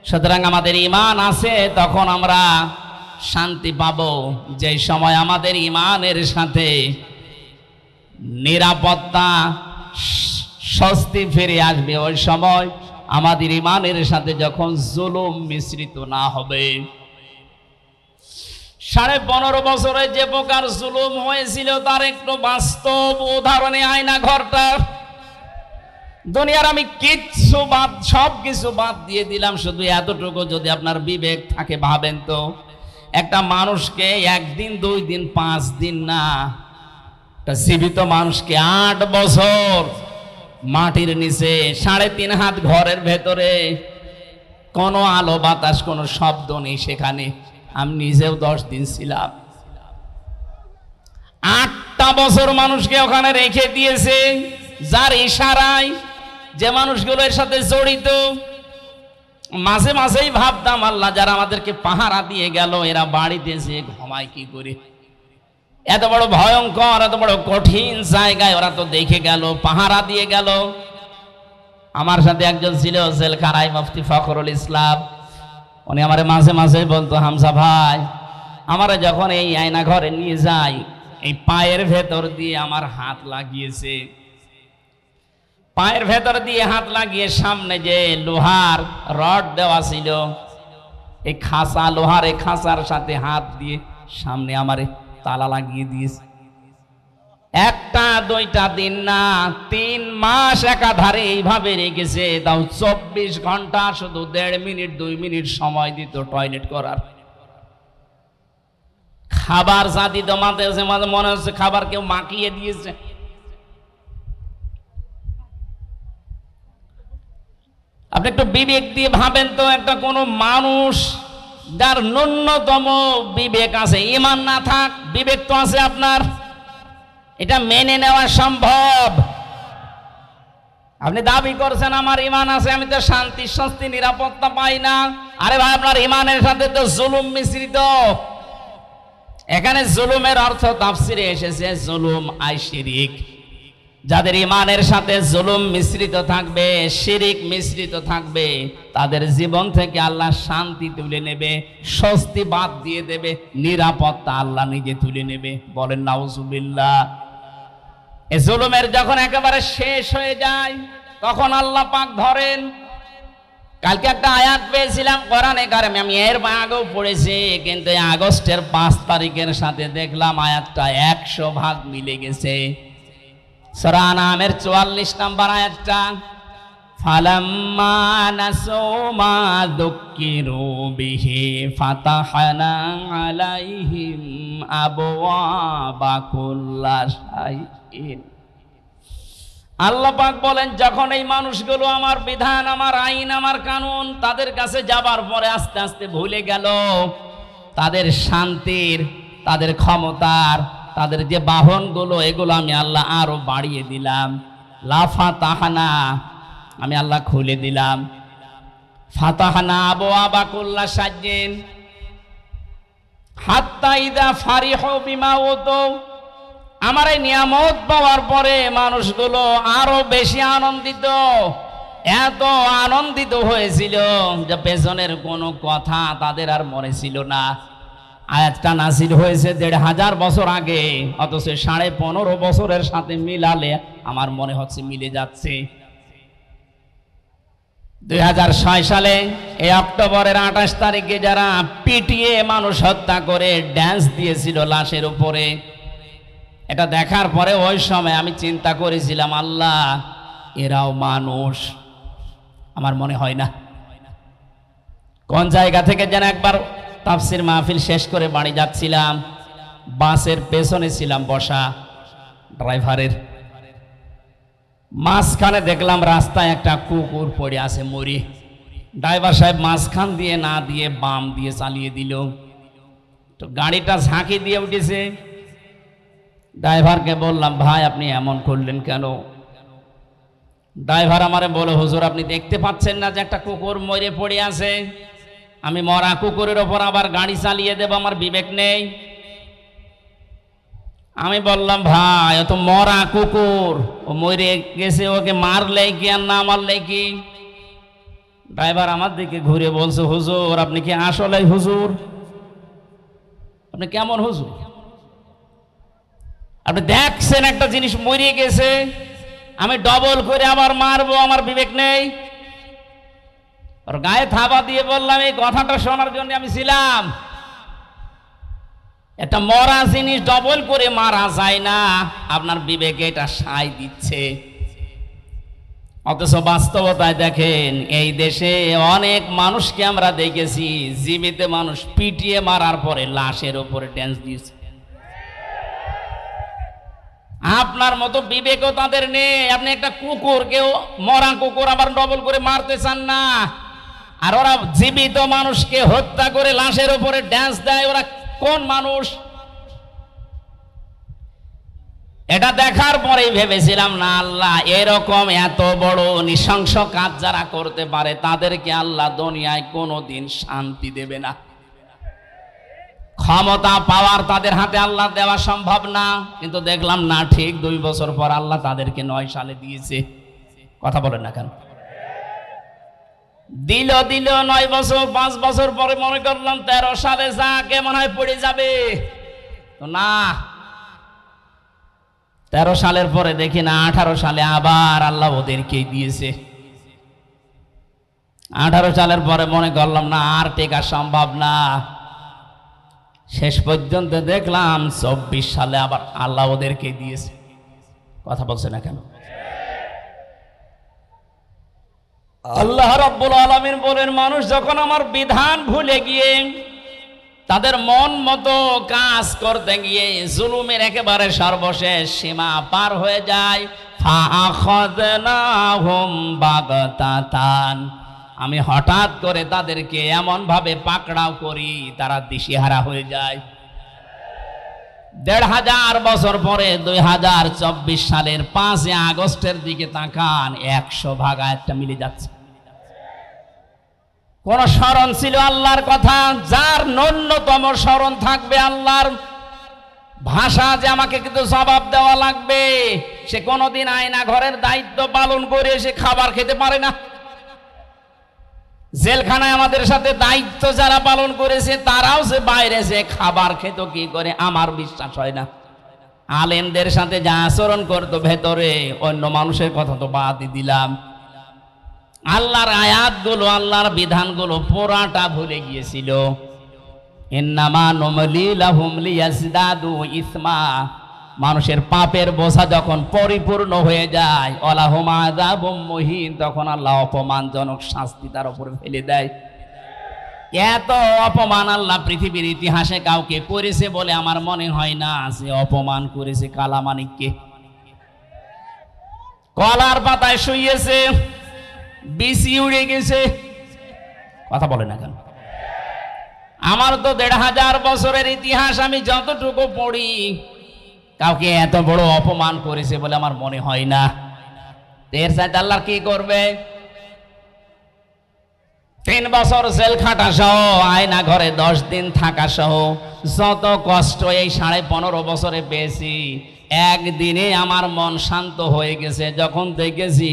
[SPEAKER 2] সুতরাং আমাদের ঈমান আছে, তখন আমরা শান্তি পাবো। যে সময় আমাদের ঈমানের সাথে নিরাপত্তা, স্বস্তি ফিরে আসবে, ওই সময় আমাদের ঈমানের সাথে যখন জুলুম মিশ্রিত না হবে, 15.5 বছরে যে প্রকার জুলুম হয়েছিল তার একটু বাস্তব উদাহরণে আয়না ঘরটা। দুনিয়ার আমি কিচ্ছু বাদ, সব কিছু বাদ দিয়ে দিলাম, শুধু এতটুকু যদি আপনার বিবেক থাকে ভাবেন তো, একটা মানুষকে 1 দিন 2 দিন 5 দিন না, একটা জীবিত মানুষকে 8 বছর মাটির নিচে 3.5 হাত ঘরের ভেতরে, কোনো আলো বাতাস কোনো শব্দ নেই সেখানে, আমি নিজেও 10 দিন ছিলাম। 8টা বছর মানুষকে ওখানে রেখে দিয়েছে, যার ইশারায় যে মানুষগুলো এর সাথে জড়িত। মাঝে মাঝেই ভাবতাম আল্লাহ যারা আমাদেরকে পাহারা দিয়ে গেল এরা বাড়িতে যে ঘুমায় কি করে, এত বড় ভয়ঙ্কর এত বড় কঠিন জায়গায় ওরা তো দেখে গেল, পাহারা দিয়ে গেল। আমার সাথে একজন ছিল জেলখানায়, মুফতি ফখরুল ইসলাম, উনি আমারে মাঝে মাঝে বলতো, হামজা ভাই আমারে যখন এই আয়না ঘরে নিয়ে যায় এই পায়ের ভেতর দিয়ে আমার হাত লাগিয়েছে, পায়ের ভেতর দিয়ে হাত লাগিয়ে সামনে যে লোহার রড দেওয়া ছিল এই খাঁচা, লোহার এই খাঁচার সাথে হাত দিয়ে সামনে আমারে তালা লাগিয়ে দিয়েছে। 1টা 2টা দিন না, 3 মাস একাধারে এইভাবে রেখেছে, তাও 24 ঘন্টা শুধু 1.5 মিনিট 2 মিনিট সময় দিত টয়লেট করার। খাবার যা দিত মাঝে মাঝে মনে হচ্ছে খাবার কেউ মাখিয়ে দিয়েছে। আপনি একটু বিবেক দিয়ে ভাবেন তো, একটা কোনো মানুষ যার ন্যূনতম বিবেক আছে, ঈমান না থাক বিবেক তো আছে আপনার, এটা মেনে নেওয়া সম্ভব? আপনি দাবি করছেন আমার ঈমান আছে, আমি তো শান্তি স্বস্তি নিরাপত্তা পাই না। আরে ভাই আপনার ঈমানের সাথে তো জুলুম মিশ্রিত। এখানে জুলুমের অর্থ তাফসিরে এসেছে জুলুম আই শিরিক। যাদের ঈমানের সাথে জুলুম মিশ্রিত থাকবে, শিরিক মিশ্রিত থাকবে, তাদের জীবন থেকে আল্লাহ শান্তি তুলে নেবে, স্বস্তি বাদ দিয়ে দেবে, নিরাপত্তা আল্লাহ নিজে তুলে নেবে। বলেন নাউজুবিল্লাহ। এই জুলুমের যখন একেবারে শেষ হয়ে যায় তখন আল্লাহ পাক ধরেন। কালকে একটা আয়াত পেয়েছিলাম কোরআনে কারিমে, আমি এর আগেও পড়েছি, কিন্তু আগস্টের 5 তারিখের সাথে দেখলাম আয়াতটা 100 ভাগ মিলে গেছে। সূরা আনামের 44 নম্বর আয়াতটা, ফালাম্মা নাসু মা যুক্কিরু বিহি ফাতাহনা আলাইহিম আবওয়াবা কুল্লা শাইইন। আল্লাহ পাক বলেন যখন এই মানুষগুলো আমার বিধান, আমার আইন, আমার কানুন তাদের কাছে যাবার পরে আস্তে আস্তে ভুলে গেল, তাদের শান্তির, তাদের ক্ষমতার, তাদের যে বাহনগুলো এগুলো আমি আল্লাহ আরো বাড়িয়ে দিলাম। লাফাতাহানা, আমি আল্লাহ খুলে দিলাম। ফাতাহানা আবওয়াবা কুল্লা শাইইন হাত্তা ইযা ফারিহু বিমা উতু। আমার এই নিয়ামত পাওয়ার পরে মানুষগুলো আরো বেশি আনন্দিত, এত আনন্দিত হয়েছিল যে পেছনের কোনো কথা তাদের আর মনে ছিল না। আয়াতটা নাযিল হয়েছে 1500 বছর আগে, অথচ 15.5 বছরের সাথে মিলালে আমার মনে হচ্ছে মিলে যাচ্ছে। 2006 সালে এই অক্টোবরের 28 তারিখে যারা পিটিয়ে মানুষ হত্যা করে ড্যান্স দিয়েছিল লাশের উপরে, এটা দেখার পরে ওই সময় আমি চিন্তা করেছিলাম আল্লাহ এরাও মানুষ? আমার মনে হয় না। কোন জায়গা থেকে যেন একবার তাফসির মাহফিল শেষ করে বাড়ি যাচ্ছিলাম, বাসের পেছনে ছিলাম বসা, ড্রাইভারের মাঝখানে দেখলাম রাস্তায় একটা কুকুর পড়ে আছে মরে। ড্রাইভার সাহেব মাঝখান দিয়ে না দিয়ে বাম দিয়ে চালিয়ে দিল, তো গাড়িটা ঝাঁকি দিয়ে উঠেছে। ড্রাইভারকে বললাম ভাই আপনি এমন করলেন কেন? ড্রাইভার আমারে বলে হুজুর আপনি দেখতে পাচ্ছেন না যে একটা কুকুর মরে পড়ে আছে? আমি মরা কুকুরের ওপর আবার গাড়ি চালিয়ে দেব, আমার বিবেক নেই? আমি বললাম ভাই ও তো মরা কুকুর, ও মরে গেছে, ওকে মারলে কি আর না মারলে কি? ড্রাইভার আমার দিকে ঘুরে বলছে হুজুর আপনি কি আসলে হুজুর? আপনি কেমন হুজুর? আপনি দেখছেন একটা জিনিস মরে গেছে, আমি ডবল করে আবার মারবো, আমার বিবেক নেই? ওর গায়ে থাবা দিয়ে বললাম এই কথাটা শোনার জন্য আমি ছিলাম। একটা মরা জিনিস ডবল করে মারা যায় না, আপনার বিবেকে এটা সায় দিচ্ছে। অথচ বাস্তবতায় দেখেন এই দেশে অনেক মানুষকে আমরা দেখেছি জীবিত মানুষ পিটিয়ে মারার পরে লাশের উপরে ড্যান্স দিয়েছে। আপনার মতো বিবেকও তাদের নেই। আপনি একটা কুকুরকেও, মরা কুকুর আবার ডবল করে মারতে চান না, আর ওরা জীবিত মানুষকে হত্যা করে লাশের উপরে ড্যান্স দেয়। ওরা কোন মানুষ? এটা দেখার পরেই ভেবেছিলাম না, আল্লাহ এরকম এত বড় নৃশংস কাজ যারা করতে পারে তাদেরকে আল্লাহ দুনিয়ায় কোনোদিন শান্তি দেবে না। ক্ষমতা পাওয়ার তাদের হাতে আল্লাহ দেওয়া সম্ভব না, কিন্তু দেখলাম না, ঠিক 2 বছর পর আল্লাহ তাদেরকে 9 সালে দিয়েছে। কথা বলেন না কেন? দিল 9 বছর, 5 বছর পরে মনে করলাম 13 সালে যা কেমন হয় পড়ে যাবে, তো না, 13 সালের পরে দেখি না 18 সালে আবার আল্লাহ ওদেরকেই দিয়েছে। 18 সালের পরে মনে করলাম না, আর টেকা সম্ভব না। শেষ পর্যন্ত দেখলাম 24 সালে আবার আল্লাহ ওদেরকে দিয়েছে। কথা বলছে না কেন? আল্লাহ রাব্বুল আলামিন বলেন, মানুষ যখন আমার বিধান ভুলে গিয়ে তাদের মন মতো কাজ করতে গিয়ে জুলুমের একেবারে সর্বশেষ সীমা পার হয়ে যায়, ফাআখাযনাহুম বাগতাতান, আমি হঠাৎ করে তাদেরকে এমন ভাবে পাকড়াও করি তারা দিশেহারা হয়ে যায়। 1500 বছর পরে 2024 সালের 5 আগস্টের দিকে তাকান, 100 ভাগ একটা মিলে যাচ্ছে। কোন স্মরণ ছিল আল্লাহর কথা? যার ন্যূনতম স্মরণ থাকবে আল্লাহর ভাষা যে আমাকে কিন্তু জবাব দেওয়া লাগবে, সে কোনোদিন আয়না ঘরের দায়িত্ব পালন করে সে খাবার খেতে পারে না। জেলখানায় আমাদের সাথে দায়িত্ব যারা পালন করেছে তারাও যে বাইরে যে খাবার খেত কি করে, আমার বিশ্বাস হয় না। আলেমদের সাথে যা আচরণ করতো ভেতরে, অন্য মানুষের কথা তো বাদই দিলাম। আল্লাহর আয়াতগুলো, আল্লাহর বিধানগুলো পুরাটা ভুলে গিয়েছিল। ইন্নামা নুমলি লাহুম লিয়াজদাদু ইসমা, মানুষের পাপের বোঝা যখন পরিপূর্ণ হয়ে যায়, ওয়ালাহুম আযাবুম মুহিন, তখন আল্লাহ অপমানজনক শাস্তি তার উপরে ফেলে দেয়। এত অপমান আল্লাহ পৃথিবীর ইতিহাসে কাউকে করেছে বলে আমার মনে হয় না। যে অপমান করেছে কালামানিককে, কলার পাতায় শুইয়েছে, বিসি উড়ে গেছে। কথা বলে না কেন? আমার তো 1500 বছরের ইতিহাস আমি যতটুকু পড়ি, কাউকে এত বড় অপমান করেছে বলে আমার মনে হয় না। এর চাইতে আল্লাহ কি করবে? 3 বছর জেল খাটা সহ, আয়না ঘরে 10 দিন থাকা সহ যত কষ্ট এই 15.5 বছরে পেয়েছি, একদিনে আমার মন শান্ত হয়ে গেছে যখন দেখেছি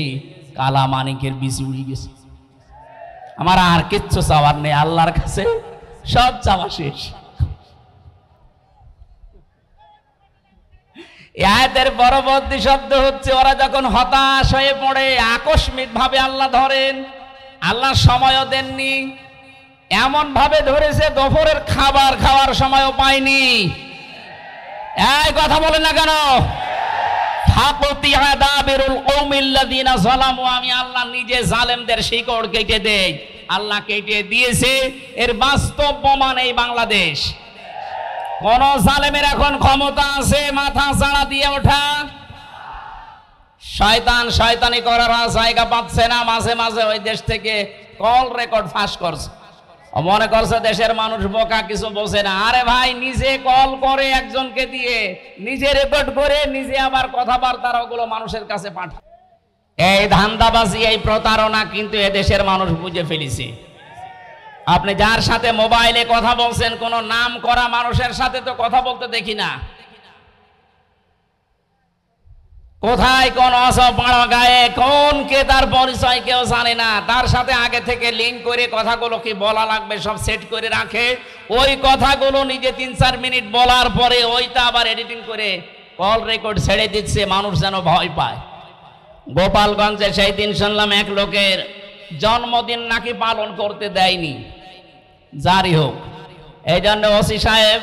[SPEAKER 2] কালামানিকের বিচি উড়ে গেছে। আমার আর কিচ্ছু চাওয়ার নেই, আল্লাহর কাছে সব চাওয়া শেষ। আয়াতের পরবর্তী শব্দ হচ্ছে, ওরা যখন হতাশ হয়ে পড়ে আকস্মিক ভাবে আল্লাহ ধরেন। আল্লাহ সময়ও দেননি, এমন ভাবে ধরেছে দুপুরের খাবার খাওয়ার সময়ও পায়নি। এই কথা বলেন না কেন? আমি আল্লাহ নিজে জালেমদের শিকড় কেটে দেই। আল্লাহ কেটে দিয়েছে, এর বাস্তব প্রমাণ এই বাংলাদেশ। কোন জালেমের এখন ক্ষমতা আছে মাথা চাড়া দিয়ে ওঠা? শয়তান শয়তানি করার জায়গা পাচ্ছে না। মাঝে মাঝে ওই দেশ থেকে কল রেকর্ড ফাঁস করছে, মনে করছে দেশের মানুষ বোকা, কিছু বোঝে না। আরে ভাই, নিজে কল করে একজনকে দিয়ে, নিজে রেকর্ড করে, নিজে আবার কথাবার্তা ওগুলো মানুষের কাছে পাঠায়। এই ধান্দাবাজি, এই প্রতারণা কিন্তু এদেশের মানুষ বুঝে ফেলেছে। আপনি যার সাথে মোবাইলে কথা বলছেন, কোন নাম করা মানুষের সাথে তো কথা বলতে দেখি না। কোথায় কোন অসপাড়া গায়ে কোন কে, তার পরিচয় কেউ জানে না। তার সাথে আগে থেকে লিঙ্ক করে কথাগুলো কি বলা লাগবে সব সেট করে রাখে। ওই কথাগুলো নিজে 3-4 মিনিট বলার পরে ওইটা আবার এডিটিং করে কল রেকর্ড ছেড়ে দিচ্ছে, মানুষ যেন ভয় পায়। গোপালগঞ্জে সেই দিন শুনলাম এক লোকের জন্মদিন নাকি পালন করতে দেয়নি। জারি হোক, এই জন্য ওসি সাহেব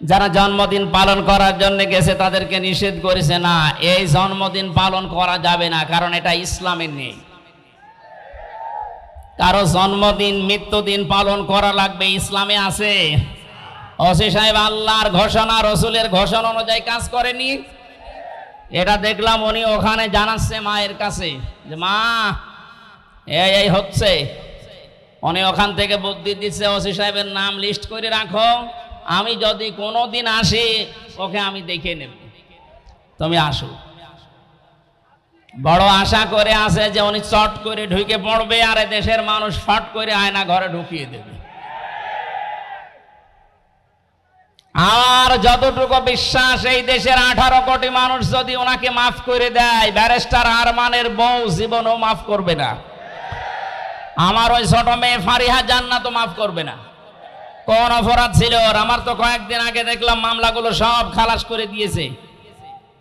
[SPEAKER 2] যারা জন্মদিন পালন করার জন্য গেছে তাদেরকে নিষেধ করেছে, না এই জন্মদিন পালন করা যাবে না, কারণ এটা ইসলামে নেই। কারো জন্মদিন মৃত্যুদিন পালন করা লাগবে, ইসলামে আছে? ওসি সাহেব আল্লাহর ঘোষণা রসুলের ঘোষণা অনুযায়ী কাজ করেনি। এটা দেখলাম উনি ওখানে জানাচ্ছে মায়ের কাছে যে মা এই হচ্ছে। উনি ওখান থেকে বুদ্ধি দিচ্ছে, ওসি সাহেবের নাম লিস্ট করে রাখো, আমি যদি কোনোদিন আসি ওকে আমি দেখে নেব, তুমি আসো। বড় আশা করে আছে যে উনি চট করে ঢুকে পড়বে আর দেশের মানুষ ফট করে আয়না ঘরে ঢুকিয়ে দেবে। আর যতটুকু বিশ্বাস, এই দেশের 18 কোটি মানুষ যদি ওনাকে মাফ করে দেয়, ব্যারিস্টার আরমানের বউ জীবনও মাফ করবে না। আমার ওই ছোট মেয়ে ফারিহা জান্নাত তো মাফ করবে না। কোন অপরাধ ছিল? আমার তো কয়েকদিন আগে দেখলাম মামলাগুলো সব খালাস করে দিয়েছে।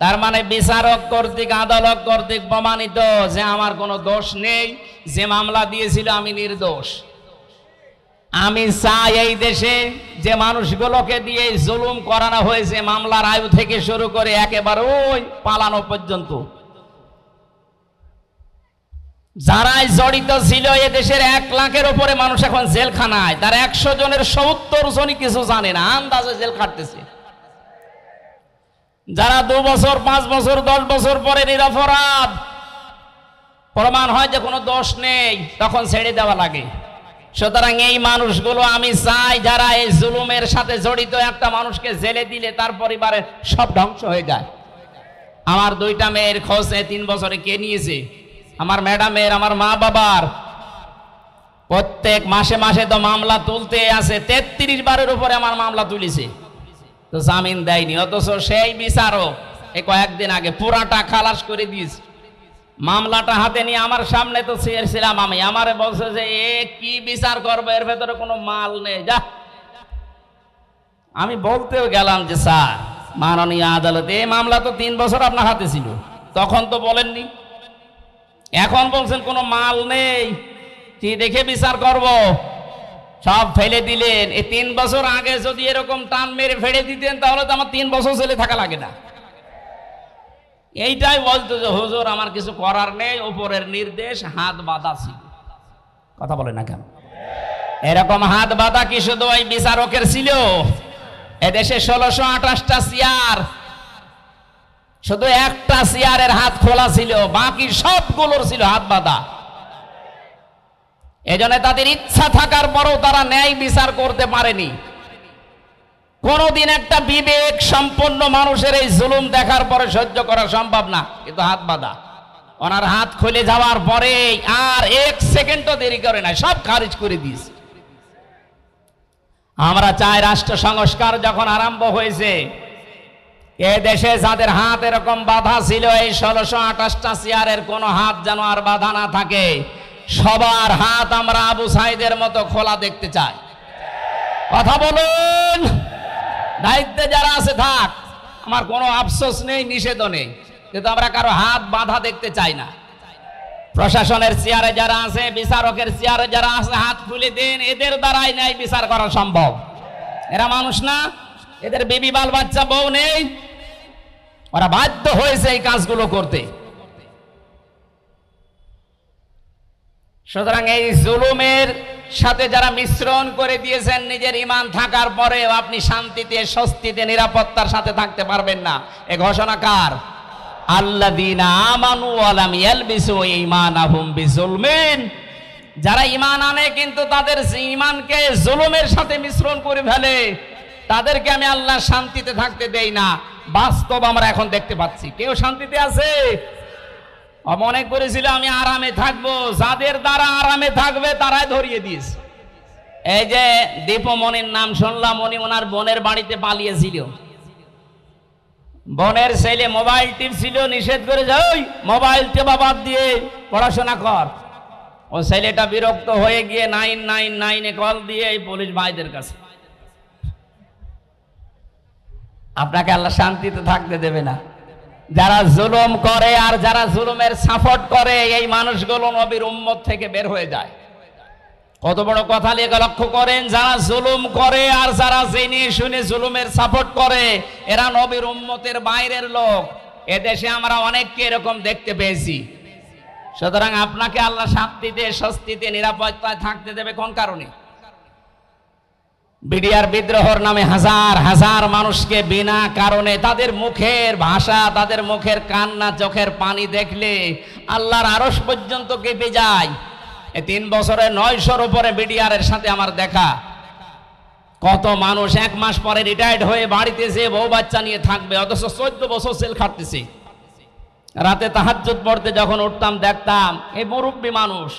[SPEAKER 2] তার মানে বিচারক কর্তৃক আদালত কর্তৃক প্রমাণিত যে আমার কোনো দোষ নেই, যে মামলা দিয়েছিল আমি নির্দোষ। আমি চাই এই দেশে যে মানুষগুলোকে দিয়ে জুলুম করানো হয়েছে, মামলার আয়ু থেকে শুরু করে একেবারে ওই পালানো পর্যন্ত, যারাই জড়িত ছিল, এ দেশের 1 লাখের উপরে মানুষ এখন জেলখানায়, তার 100 জনের 70 জনই কিছু জানে না, আন্দাজে জেল খাটতেছে। যারা 2 বছর 5 বছর 10 বছর পরে নিরপরাধ প্রমাণ হয় যে কোনো দোষ নেই, তখন ছেড়ে দেওয়া লাগে। সুতরাং এই মানুষগুলো আমি চাই যারা এই জুলুমের সাথে জড়িত, একটা মানুষকে জেলে দিলে তার পরিবারের সব ধ্বংস হয়ে যায়। আমার 2টা মেয়ের খোঁজ 3 বছরে কে নিয়েছে? আমার ম্যাডামের, আমার মা বাবার। প্রত্যেক মাসে মাসে তো মামলা তুলতে আছে, 33 বারের উপরে আমার মামলা তুলেছে, তো জামিন দেয়নি। অথচ সেই বিচারক এই কয়েকদিন আগে পুরাটা খালাস করে দিয়েছে। মামলাটা হাতে নিয়ে আমার সামনে তো ছিলাম আমি, আমারে বলছে যে এ কি বিচার করবে, এর ভেতরে কোনো মাল নেই, যা। আমি বলতেও গেলাম যে স্যার মাননীয় আদালতে এই মামলা তো 3 বছর আপনার হাতে ছিল, তখন তো বলেননি, এখন বলছেন কোনো মাল নেই, কি দেখে বিচার করব? সব ফেলে দিলেন। এই 3 বছর আগে যদি এরকম টান মেরে ফেলে দিতেন তাহলে তো আমার 3 বছর জেলে থাকা লাগে না। এইটাই বলতো যে হুজুর আমার কিছু করার নেই, উপরের নির্দেশ, হাত বাঁধা ছিল। কথা বলে না কেন? এরকম হাত বাঁধা কি শুধু ওই বিচারকের ছিল? এদেশে 1628টা চেয়ার, শুধু একটা চেয়ারের হাত খোলা ছিল, বাকি সবগুলোর ছিল হাত বাঁধা। এজন্য তাদের ইচ্ছা থাকার পরেও তারা ন্যায় বিচার করতে পারেনি। কোনদিন একটা বিবেক সম্পন্ন মানুষের এই জুলুম দেখার পরে সহ্য করা সম্ভব না, কিন্তু হাত বাঁধা। ওনার হাত খুলে যাওয়ার পরে আর 1 সেকেন্ডও দেরি করে না, সব খারিজ করে দিয়েছে। আমরা চাই রাষ্ট্র সংস্কার যখন আরম্ভ হয়েছে, এ দেশে যাদের হাত এরকম বাঁধা ছিল, এই 1628টা চেয়ারের কোনো হাত যেন আর বাঁধা না থাকে। সবার হাত আমরা আবু সাইদের মতো খোলা দেখতে চাই। কথা বলুন। দায়িত্বে যারা আছে থাক, আমার কোনো আফসোস নেই, নিষেধও নেই, কিন্তু আমরা কারো হাত বাঁধা দেখতে চাই না। প্রশাসনের চেয়ারে যারা আছে, বিচারকের চেয়ারে যারা আছে, হাত খুলে দেন, এদের দ্বারাই ন্যায় বিচার করা সম্ভব। এরা মানুষ না? এদের বেবি বাল বাচ্চা বউ নেই? ওরা বাধ্য হয়েছে এই কাজগুলো করতে। সুতরাং এই জুলুমের সাথে যারা মিশ্রণ করে দিয়েছেন, নিজের ঈমান থাকার পরেও আপনি শান্তিতে, স্বস্তিতে, নিরাপত্তার সাথে থাকতে পারবেন না। এ ঘোষণা কার? আল্লাযীনা আমানু ওয়া লাম ইয়ালবিসু ঈমানাহুম বিজুলমিন। যারা ঈমান আনে কিন্তু তাদের ঈমানকে জুলুমের সাথে মিশ্রণ করে ফেলে, তাদেরকে আমি আল্লাহ শান্তিতে থাকতে দেই না। বাস্তব আমরা এখন দেখতে পাচ্ছি, কেউ শান্তিতে আছে? মনে করেছিল আমি আরামে থাকবো, যাদের দ্বারা আরামে থাকবে তারাই ধরিয়ে দিয়েছে। এই যে দীপমণির নাম শুনলাম, উনি ওনার বোনের বাড়িতে পালিয়েছিল। বোনের ছেলে মোবাইল টিপছিল, নিষেধ করে যে ওই মোবাইল টেপা বাদ দিয়ে পড়াশোনা কর। ও ছেলেটা বিরক্ত হয়ে গিয়ে 999-এ কল দিয়ে এই পুলিশ ভাইদের কাছে। আপনাকে আল্লাহ শান্তিতে থাকতে দেবে না। যারা জুলুম করে আর যারা জুলুমের সাপোর্ট করে, এই মানুষগুলো নবীর উম্মত থেকে বের হয়ে যায়। কত বড় কথা লিখে লক্ষ্য করেন, যারা জুলুম করে আর যারা জেনে শুনে জুলুমের সাপোর্ট করে এরা নবীর উম্মতের বাইরের লোক। এদেশে আমরা অনেককে এরকম দেখতে পেয়েছি। সুতরাং আপনাকে আল্লাহ শান্তিতে, স্বস্তিতে, নিরাপত্তায় থাকতে দেবে কোন কারণে? বিডিআর বিদ্রোহের নামে হাজার হাজার মানুষকে বিনা কারণে তাদের মুখের ভাষা, তাদের মুখের কান্না, চোখের পানি দেখলে আল্লাহর আরশ পর্যন্ত কেঁপে যায়। এই 3 বছরে 900-র উপরে বিডিআরের সাথে আমার দেখা। কত মানুষ 1 মাস পরে রিটায়ার্ড হয়ে বাড়িতে যে বউ বাচ্চা নিয়ে থাকবে, অথচ 14 বছর জেল খাটতেছে। রাতে তাহাজ্জুদ পড়তে যখন উঠতাম দেখতাম এই মুরব্বী মানুষ,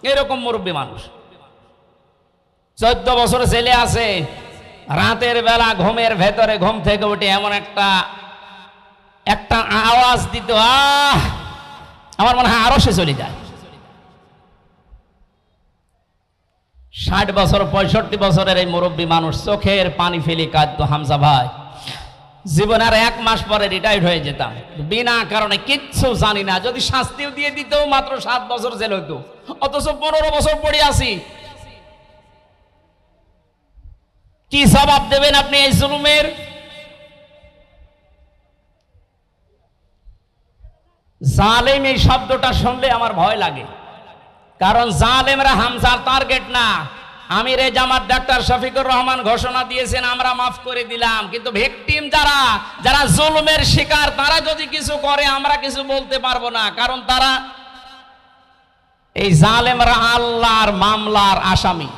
[SPEAKER 2] এরকম মুরব্বী মানুষ 14 বছর জেলে আছে। রাতের বেলা ঘুমের ভেতরে ঘুম থেকে উঠে এমন একটা আওয়াজ দিত, আমার মনে হয় আরো সে চলে যায়। 60 বছর 65 বছরের এই মুরব্বী মানুষ চোখের পানি ফেলে কাঁদতো, হামজা ভাই জীবন আর 1 মাস পরে রিটায়ার্ড হয়ে যেতাম, বিনা কারণে কিচ্ছু জানি না। যদি শাস্তিও দিয়ে দিত মাত্র 7 বছর জেল হইতো, অথচ 15 বছর পড়ে আছি। কি জবাব দেবেন আপনি এই জুলুমের? জালেম এই শব্দটা শুনলে আমার ভয় লাগে, কারণ জালেমরা হামজার টার্গেট না। আমির জামাত ডাক্তার শফিকুর রহমান ঘোষণা দিয়েছেন আমরা মাফ করে দিলাম, কিন্তু ভিকটিম যারা জুলুমের শিকার তারা যদি কিছু করে আমরা কিছু বলতে পারবো না, কারণ তারা এই জালেমরা আল্লাহর মামলার আসামি।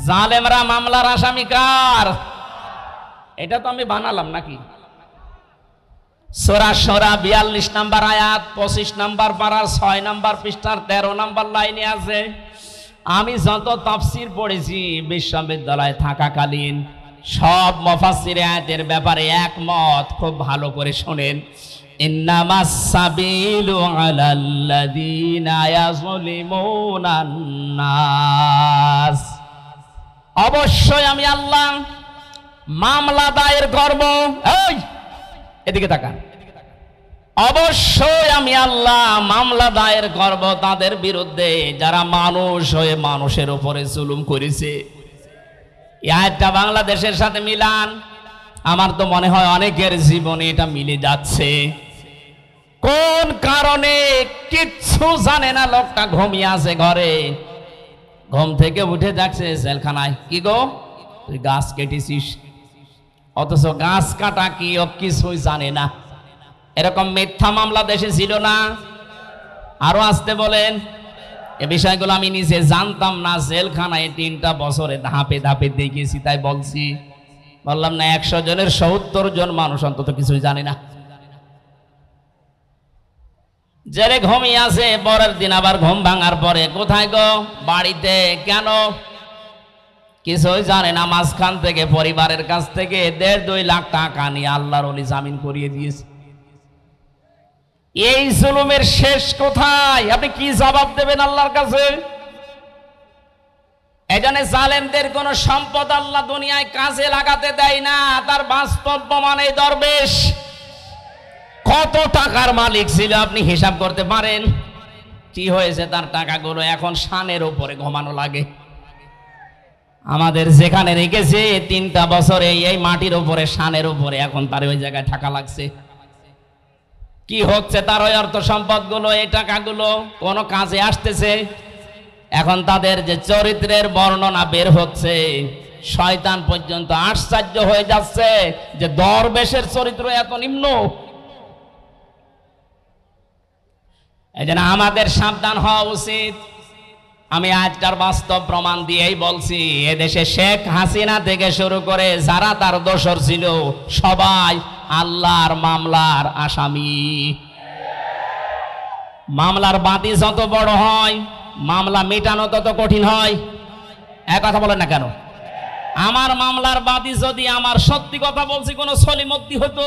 [SPEAKER 2] জালেমরা মামলার আসামি কার? এটা তো আমি বানালাম নাকি? সূরা শুরা 42 নম্বর আয়াত 25 নম্বর পারার 6 নম্বর পৃষ্ঠার 13 নম্বর লাইনে আছে। আমি যত তাফসীর পড়েছি বিশ্ববিদ্যালয়ে থাকাকালীন সব মুফাসসির আয়াতের ব্যাপারে একমত। খুব ভালো করে শুনেন, ইন্নামাস সাবিলু আলাল্লাযীনা ইয়াযলিমুনান নাস। অবশ্যই আমি আল্লাহ মামলা দায়ের করব। এই এদিকে তাকান, অবশ্যই আমি আল্লাহ মামলা দায়ের করব তাদের বিরুদ্ধে যারা মানুষ হয়ে মানুষের উপরে জুলুম করেছে। এই আয়াতটা বাংলাদেশের সাথে মিলান, আমার তো মনে হয় অনেকের জীবনে এটা মিলে যাচ্ছে। কোন কারণে কিচ্ছু জানে না, লোকটা ঘুমিয়ে আছে ঘরে, ঘুম থেকে উঠে যাচ্ছে জেলখানায়। কি গো তুই গাছ কেটেছিস, অথচ গাছ কাটা কি ও কিছুই জানে না। এরকম মিথ্যা মামলা দেশে ছিল না? আরো আসতে বলেন। এ বিষয়গুলো আমি নিজে জানতাম না, জেলখানায় 3টা বছরে ধাপে ধাপে দেখেছি, তাই বলছি। বললাম না 100 জনের 70 জন মানুষ অন্তত কিছুই জানে না। জেলে ঘুমিয়ে আছে, পরের দিন আবার ঘুম ভাঙার পরে কোথায় গো? বাড়িতে। কেন? কিছুই জানে না। মাঝখান থেকে পরিবারের কাছ থেকে 1.5-2 লাখ টাকা নিয়ে আল্লাহর ওলি জামিন করিয়ে দিয়েছে। এই জুলুমের শেষ কোথায়? আপনি কি জবাব দেবেন আল্লাহর কাছে? এজন্য জালেমদের কোন সম্পদ আল্লাহ দুনিয়ায় কাজে লাগাতে দেয় না, তার বাস্তব প্রমাণ এই দরবেশ কত টাকার মালিক ছিল আপনি হিসাব করতে পারেন? কি হয়েছে তার টাকাগুলো? এখন শানের উপরে ঘুমানো লাগে। আমাদের যেখানে রেখেছে 3টা বছরে এই মাটির উপরে, শানের উপরে, এখন তার ওই জায়গায় থাকা লাগছে। কি হচ্ছে তার ওই অর্থ সম্পদগুলো, এই টাকাগুলো কোন কাজে আসতেছে? এখন তাদের যে চরিত্রের বর্ণনা বের হচ্ছে, শয়তান পর্যন্ত আশ্চর্য হয়ে যাচ্ছে যে দরবেশের চরিত্র এত নিম্ন। এই জন্য আমাদের সাবধান হওয়া উচিত। আমি আজকার বাস্তব প্রমাণ দিয়েই বলছি, এদেশে শেখ হাসিনা থেকে শুরু করে যারা তার দোসর ছিল সবাই আল্লাহর মামলার আসামি। মামলার বাতি যত বড় হয় মামলা মেটানো তত কঠিন হয়। এক কথা বলেন না কেন? আমার মামলার বাতি যদি, আমার সত্যি কথা বলছি, কোন সলিমতি হতো,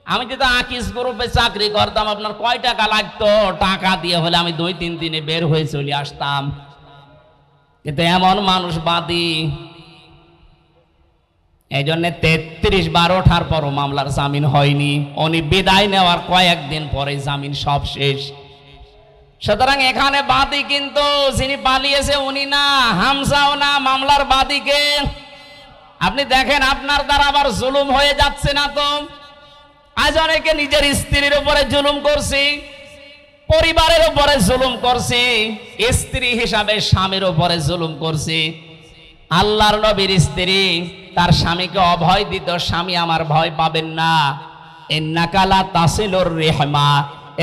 [SPEAKER 2] আমি যদি আকিস গ্রুপে চাকরি করতাম, আপনার কয় টাকা লাগতো? টাকা দিয়ে হলে আমি 2-3 দিনে বের হয়ে চলে আসতাম। কিন্তু এমন মানুষ বাদী, এই জন্য 33 বার ওঠার পরও মামলার জামিন হয়নি। উনি বিদায় নেওয়ার কয়েকদিন পরে জামিন সব শেষ। সুতরাং এখানে বাদী কিন্তু যিনি পালিয়েছে উনি না, হামজাও না, মামলার বাদীকে। আপনি দেখেন আপনার দ্বারা আবার জুলুম হয়ে যাচ্ছে না তো? আজ অনেকে নিজের স্ত্রীর উপরে জুলুম করছে, পরিবারের উপরে জুলুম করছে, স্ত্রী হিসাবে স্বামীর উপরে জুলুম করছে। আল্লাহর নবীর স্ত্রী তার স্বামীকে অভয় দিত, স্বামী আমার ভয় পাবেন না, ইন্নাকা লা তাসিলুর রিহমা।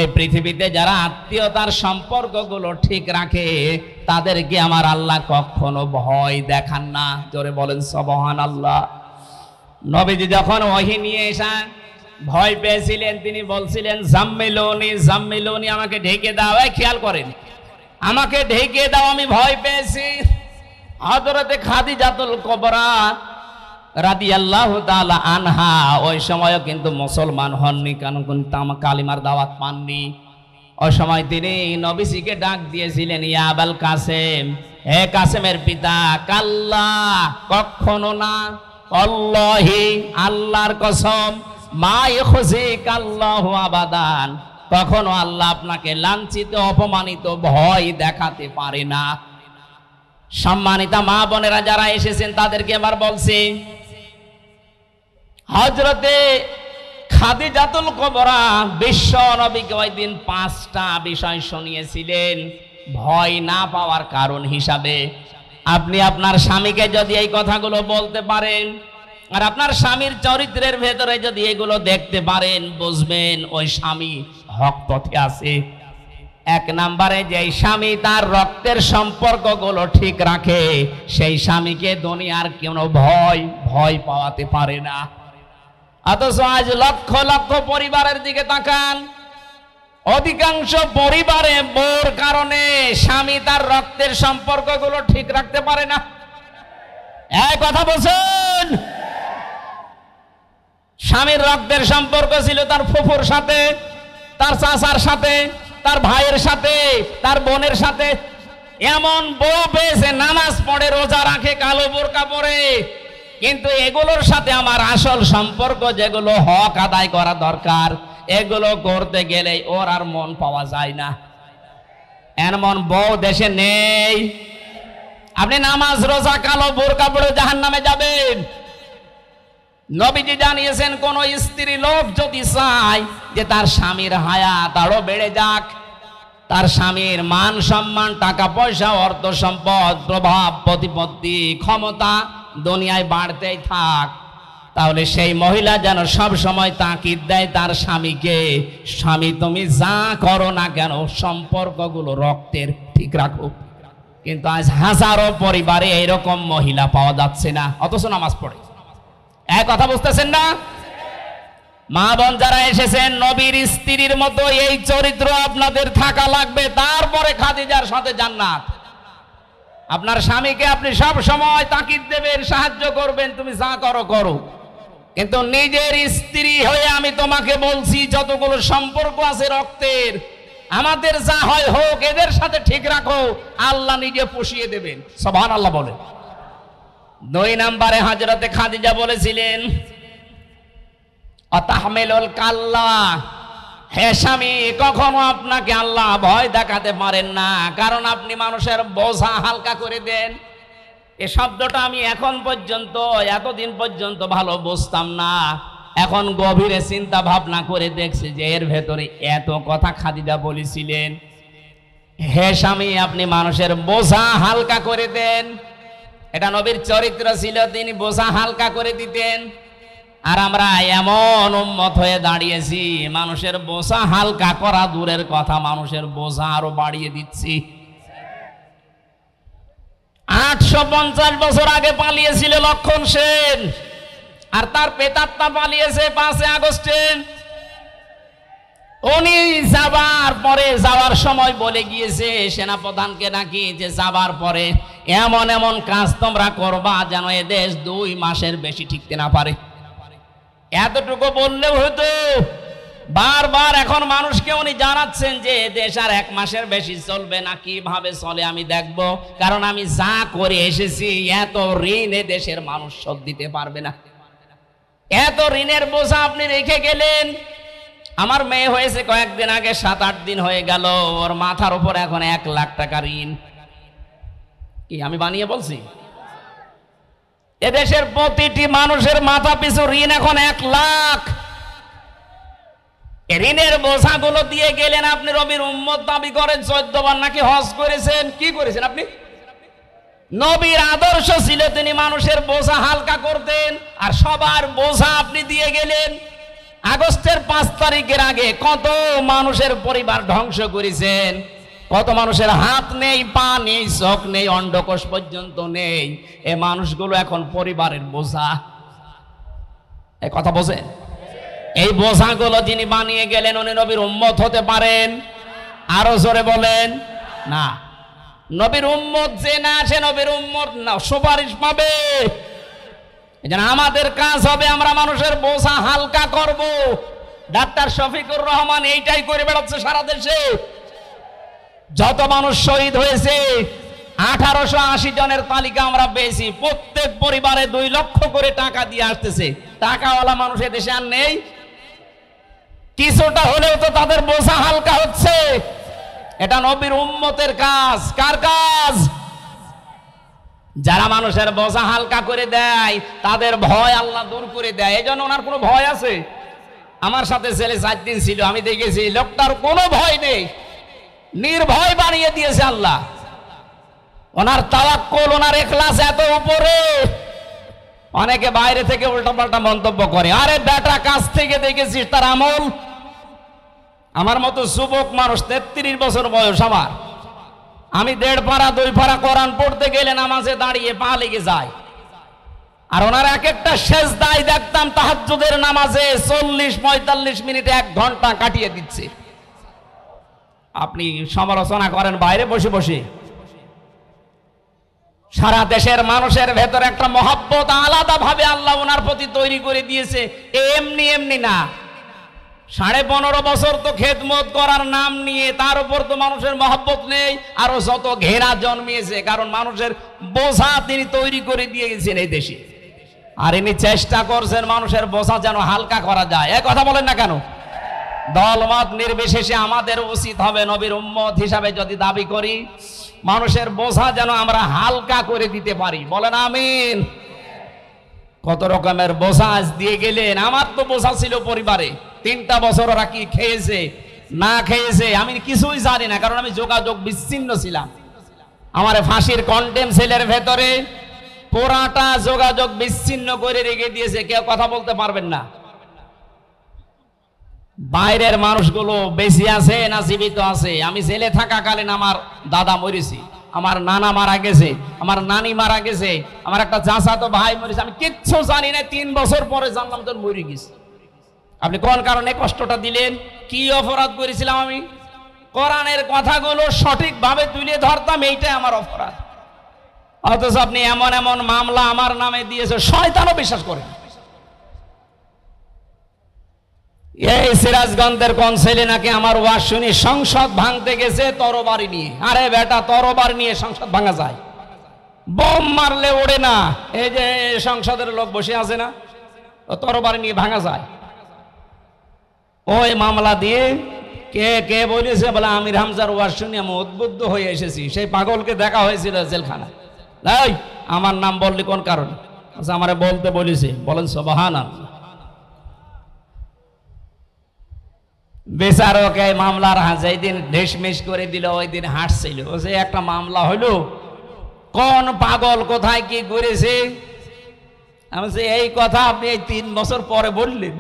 [SPEAKER 2] এই পৃথিবীতে যারা আত্মীয়তার সম্পর্কগুলো ঠিক রাখে তাদেরকে আমার আল্লাহ কখনো ভয় দেখান না। জোরে বলেন সুবহানাল্লাহ। নবীজি যখন ওহী নিয়ে এসে ভয় পেয়েছিলেন, তিনি বলছিলেন জাম্মিলুনি জাম্মিলুনি, আমাকে ঢেকে দাও। এই খেয়াল করেন, আমাকে ঢেকে দাও, আমি ভয় পেয়েছি। হযরতে খাদিজাতুল কুবরা রাদিয়াল্লাহু তাআলা আনহা ওই সময়ও কিন্তু মুসলমান হননি, কারণ কালিমার দাওয়াত পাননি। ওই সময় তিনি নবীজিকে ডাক দিয়েছিলেন, ইয়া আবাল কাসেম, হে কাসেমের পিতা, কাল্লা, কখনো না, আল্লাহি, আল্লাহর কসম, মা ইখজিকাল্লাহু আবাদান, কখনো আল্লাহ আপনাকে লাঞ্ছিত অপমানিত ভয় দেখাতে পারে না। সম্মানিতা মা বোনেরা যারা এসেছেন তাদেরকে এবার বলছি, হযরতে খাদিজাতুল কুবরা বিশ্ব নবীকে ওই দিন 5টা বিষয় শুনিয়েছিলেন ভয় না পাওয়ার কারণ হিসাবে। আপনি আপনার স্বামীকে যদি এই কথাগুলো বলতে পারেন আর আপনার স্বামীর চরিত্রের ভেতরে যদি এগুলো দেখতে পারেন, বুঝবেন ওই স্বামী হক পথে আছে। 1 নম্বরে, যে স্বামী তার রক্তের সম্পর্কগুলো ঠিক রাখে সেই স্বামীকে দুনিয়ার কোনো ভয় পাওয়াতে পারে না। অথচ আজ লক্ষ লক্ষ পরিবারের দিকে তাকান, অধিকাংশ পরিবারে বউর কারণে স্বামী তার রক্তের সম্পর্কগুলো ঠিক রাখতে পারে না। এই কথা বলছেন? স্বামীর রক্তের সম্পর্ক ছিল তার ফুফুর সাথে, তার চাচার সাথে, তার ভাইয়ের সাথে, তার বোনের সাথে। এমন বউ পেয়েছে নামাজ পড়ে, রোজা রাখে, কালো বোরকা পরে, কিন্তু এগুলোর সাথে আমার আসল সম্পর্ক যেগুলো হক আদায় করা দরকার এগুলো করতে গেলে ওর আর মন পাওয়া যায় না। এমন বউ দেশে নেই। আপনি নামাজ রোজা কালো বোরকা পরে জাহান্নামে যাবেন। নবীজি জানিয়েছেন, কোন স্ত্রী লোক যদি চায় যে তার স্বামীর হায়াত আরো বেড়ে যাক, তার স্বামীর মান সম্মান, টাকা পয়সা, অর্থ সম্পদ, প্রভাব প্রতিপত্তি, ক্ষমতা দুনিয়ায় বাড়তেই থাক, তাহলে সেই মহিলা যেন সব সময় তাকিদ দেয় তার স্বামীকে, স্বামী তুমি যা করো না কেন সম্পর্কগুলো রক্তের ঠিক রাখো। কিন্তু আজ হাজারো পরিবারে এরকম মহিলা পাওয়া যাচ্ছে না, অথচ নামাজ পড়ে। এক কথা বুঝতেছেন না? মা বোন যারা এসেছেন, নবীর স্ত্রীর মতো এই চরিত্র আপনাদের থাকা লাগবে, তারপরে খাদিজার সাথে জান্নাত। আপনার স্বামীকে আপনি সব সময় তাকিদ দেবেন, সাহায্য করবেন, তুমি যা করো করো, কিন্তু নিজের স্ত্রী হয়ে আমি তোমাকে বলছি যতগুলো সম্পর্ক আছে রক্তের, আমাদের যা হয় হোক, এদের সাথে ঠিক রাখো, আল্লাহ নিজে পুষিয়ে দেবেন। সুবহানাল্লাহ বলেন। 2 নম্বরে হযরতে খাদিজা বলেছিলেন, আতাহমিলুল কাল্লা, হে স্বামী, কখনো আপনাকে আল্লাহ ভয় দেখাতে পারেন না, কারণ আপনি মানুষের বোঝা হালকা করে দেন। এই শব্দটা আমি এখন পর্যন্ত, এতদিন পর্যন্ত ভালো বুঝতাম না, এখন গভীরে চিন্তা ভাবনা করে দেখছি যে এর ভেতরে এত কথা খাদিজা বলেছিলেন। হে স্বামী, আপনি মানুষের বোঝা হালকা করে দেন। এটা নবীর চরিত্র ছিল, তিনি বোঝা হালকা করে দিতেন। আর আমরা এমন উম্মত হয়ে দাঁড়িয়েছি, মানুষের বোঝা হালকা করা দূরের কথা, মানুষের বোঝা আরো বাড়িয়ে দিচ্ছি। 850 বছর আগে পালিয়েছিল লক্ষণ সেন, আর তার পেতাত্তা পালিয়েছে 5 আগস্টে। উনি যাওয়ার সময় বলে গিয়েছে সেনাপ্রধানকে নাকি, যে যাবার পরে এমন এমন কাজ তোমরা করবা যেন এ দেশ 2 মাসের বেশি টিকতে না পারে। এতটুকু বললেও হতো। বারবার এখন মানুষকে উনি জানাচ্ছেন যে দেশ আর 1 মাসের বেশি চলবে না, কিভাবে চলে আমি দেখব, কারণ আমি যা করে এসেছি এত ঋণ এ দেশের মানুষ শোধ দিতে পারবে না। এত ঋণের বোঝা আপনি রেখে গেলেন, আমার মেয়ে হয়েছে কয়েকদিন আগে, 7-8 দিন হয়ে গেল, ওর মাথার উপর এখন 1 লাখ টাকা ঋণ। কি আমি বানিয়ে বলছি? এদেশের প্রতিটি মানুষের মাথা পিছু ঋণ এখন 1 লাখ। ঋণের বোঝাগুলো দিয়ে গেলেন আপনি, নবীর উম্মত দাবি করেন, 14 বার নাকি হজ করেছেন। কি করেছেন আপনি? নবীর আদর্শ ছিল তিনি মানুষের বোঝা হালকা করতেন, আর সবার বোঝা আপনি দিয়ে গেলেন। আগস্টের 5 তারিখের আগে কত মানুষের পরিবার ধ্বংস করেছেন, কত মানুষের হাত নেই, পা নেই, চোখ নেই, অন্ডকোষ পর্যন্ত নেই। এই মানুষগুলো এখন পরিবারের বোঝা। এই কথা বোঝেন? এই বোঝাগুলো যিনি বানিয়ে গেলেন উনি নবীর উম্মত হতে পারেন? আরো জোরে বলেন না। নবীর উম্মত যে না, সে নবীর উম্মত না, সুপারিশ পাবে। এজন্য আমাদের কাজ হবে আমরা মানুষের বোঝা হালকা করব। ডাক্তার শফিকুর রহমান এইটাই করে বেড়াচ্ছে সারা দেশে। যত মানুষ শহীদ হয়েছে 1880 জনের তালিকা আমরা পেয়েছি। প্রত্যেক পরিবারে 2 লক্ষ করে টাকা দিয়ে আসতেছে। টাকাওয়ালা মানুষ দেশে আর নেই। কিছুটা হলেও তো তাদের বোঝা হালকা হচ্ছে। এটা নবীর উম্মতের কাজ। কার কাজ? যারা মানুষের বোঝা হালকা করে দেয় তাদের ভয় আল্লাহ দূর করে দেয়। এই জন্য ওনার কোনো ভয় আছে? আমার সাথে ছেলে 4 দিন ছিল, আমি দেখেছি লোকটার কোনো ভয় নেই, নির্ভয় বানিয়ে দিয়েছে আল্লাহ। ওনার তাওয়াক্কুল, ওনার ইখলাস এত উপরে। অনেকে বাইরে থেকে উল্টাপাল্টা মন্তব্য করে, আরে বেটা কাছ থেকে দেখেছিস তার আমল। আমার মতো যুবক মানুষ, 33 বছর বয়স আমার, আমি 1.5 পারা 2 পারা কোরআন পড়তে গেলে নামাজে দাঁড়িয়ে পা লেগে যায়। আর ওনার এক একটা সেজদায় দেখতাম তাহাজ্জুদের নামাজে 40-45 মিনিটে 1 ঘন্টা কাটিয়ে দিচ্ছে। আপনি সমালোচনা করেন বাইরে বসে বসে। সারা দেশের মানুষের ভেতরে একটা মহব্বত আলাদা ভাবে আল্লাহ ওনার প্রতি তৈরি করে দিয়েছে। এমনি এমনি না। 15.5 বছর তো খেদমত করার নাম নিয়ে, তার উপর তো মানুষের মহব্বত নেই, আরো যত ঘেরা জন্মিয়েছে। কারণ মানুষের বোঝা তিনি তৈরি করে দিয়ে গেছেন এই দেশে। আর ইনি চেষ্টা করছেন মানুষের বোঝা যেন হালকা করা যায়। এই কথা বলেন না কেন? দলমত নির্বিশেষে আমাদের উচিত হবে নবীর উম্মত হিসাবে যদি দাবি করি, মানুষের বোঝা যেন আমরা হালকা করে দিতে পারি। বলেন আমিন। কত রকমের বোঝা আজ দিয়ে গেলেন। আমার তো বোঝা ছিল পরিবারে। 3টা বছর ওরা কি খেয়েছে না খেয়েছে আমি কিছুই জানি না, কারণ আমি যোগাযোগ বিচ্ছিন্ন ছিলাম। আমার ফাঁসির কন্টেম সেলের ভেতরে পুরাটা যোগাযোগ বিচ্ছিন্ন করে রেখে দিয়েছে, কেউ কথা বলতে পারবেন না। বাইরের মানুষগুলো বেশি আছে না জীবিত আছে? আমি জেলে থাকাকালীন আমার দাদা মরেছে, আমার নানা মারা গেছে, আমার নানি মারা গেছে, আমার একটা চাচাতো ভাই মরেছে। আমি কিচ্ছু জানি না, 3 বছর পরে জানলাম তো মরে গেছে। আপনি কোন কারণে কষ্টটা দিলেন? কি অপরাধ করেছিলাম আমি? কোরআনের কথাগুলো সঠিকভাবে তুলে ধরতাম, এইটাই আমার অপরাধ। অথচ আপনি এমন এমন মামলা আমার নামে দিয়েছে, শয়তানও বিশ্বাস করে। এই সিরাজগঞ্জের কোন ছেলে নাকি আমার ওয়াজ শুনি সংসদ ভাঙতে গেছে তরবারি নিয়ে। আরে বেটা, তরবারি নিয়ে সংসদ ভাঙা যায়? বোম মারলে ওড়ে না। এই যে সংসদের লোক বসে আছে না, তরবারি নিয়ে ভাঙা যায়? ওই মামলা দিয়ে কে কে বলেছে? বলে আমির হামজার ওয়াজ শুনি আমি উদ্বুদ্ধ হয়ে এসেছি। সেই পাগলকে দেখা হয়েছিল জেলখানা। এই আমার নাম বললি কোন কারণে? আমারে বলতে বলেছে। বলেন সুবহানাল্লাহ। বেচারকে মামলার যেই দিন ঢেসমেশ করে দিল ওই দিন হাসছিল। ও যে একটা মামলা হলো, কোন পাগল কোথায় কি করেছে? আমি এই কথা আপনি এই 3 বছর পরে বললেন।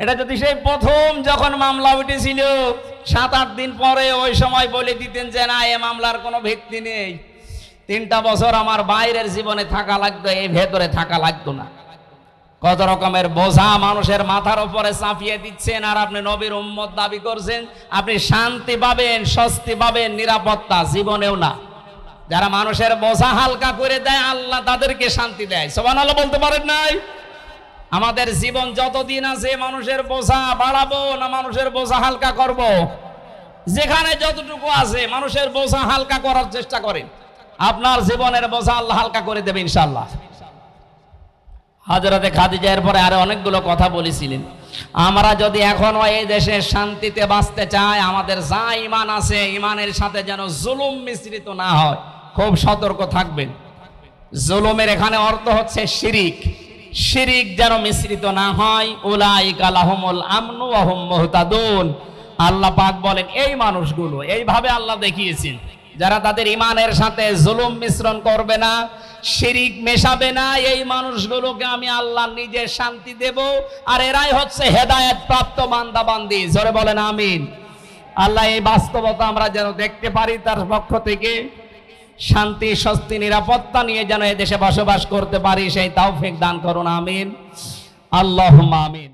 [SPEAKER 2] এটা যদি সেই প্রথম যখন মামলা উঠেছিল 7-8 দিন পরে ওই সময় বলে দিতেন যে না, এ মামলার কোনো ভিত্তি নেই, 3টা বছর আমার বাইরের জীবনে থাকা লাগতো, এই ভেতরে থাকা লাগতো না। কত রকমের বোঝা মানুষের মাথার উপরে চাপিয়ে দিচ্ছেন, আর আপনি নবীর উম্মত দাবি করছেন। আপনি শান্তি পাবেন, স্বস্তি পাবেন, নিরাপত্তা জীবনেও না। যারা মানুষের বোঝা হালকা করে দেয় আল্লাহ তাদেরকে শান্তি দেয়। সুবহানাল্লাহ বলতে পারেন নাই? আমাদের জীবন যতদিন আছে মানুষের বোঝা বাড়াবো না মানুষের বোঝা হালকা করব? যেখানে যতটুকু আছে মানুষের বোঝা হালকা করার চেষ্টা করেন। আপনার জীবনের বোঝা আল্লাহ হালকা করে দেবে ইনশাআল্লাহ। হযরতে খাদিজা এর পরে আরো অনেকগুলো কথা বলেছিলেন। আমরা যদি এখনো এই দেশে শান্তিতে বাঁচতে চাই, আমাদের যা ঈমান আছে ঈমানের সাথে যেন জুলুম মিশ্রিত না হয়, খুব সতর্ক থাকবেন। জুলুমের এখানে অর্থ হচ্ছে শিরিক, শিরিক যেন মিশ্রিত না হয়। উলাইকা লাহুমুল আমনু ওয়া হুম মুহতাদুন। আল্লাহ পাক বলেন এই মানুষগুলো, এইভাবে আল্লাহ দেখিয়েছেন, যারা তাদের ঈমানের সাথে জুলুম মিশ্রণ করবে না, শিরিক মেশাবে না, এই মানুষগুলোকে আমি আল্লাহ নিজে শান্তি দেব। আর এরাই হচ্ছে হেদায়েত প্রাপ্ত বান্দা বান্দি। জোরে বলেন আমিন। আল্লাহ এই বাস্তবতা আমরা যেন দেখতে পারি, তার পক্ষ থেকে শান্তি, স্বস্তি, নিরাপত্তা নিয়ে যেন এই দেশে বসবাস করতে পারি, সেই তৌফিক দান করুন। আমিন, আল্লাহুম্মা আমিন।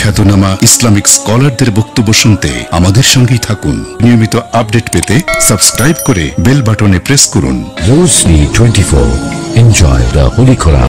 [SPEAKER 3] খ্যাতনামা ইসলামিক স্কলারদের বক্তব্য শুনতে আমাদের সঙ্গেই থাকুন। নিয়মিত আপডেট পেতে সাবস্ক্রাইব করে বেল বাটনে প্রেস করুন।
[SPEAKER 4] Rosary 24. Enjoy the Holy Quran.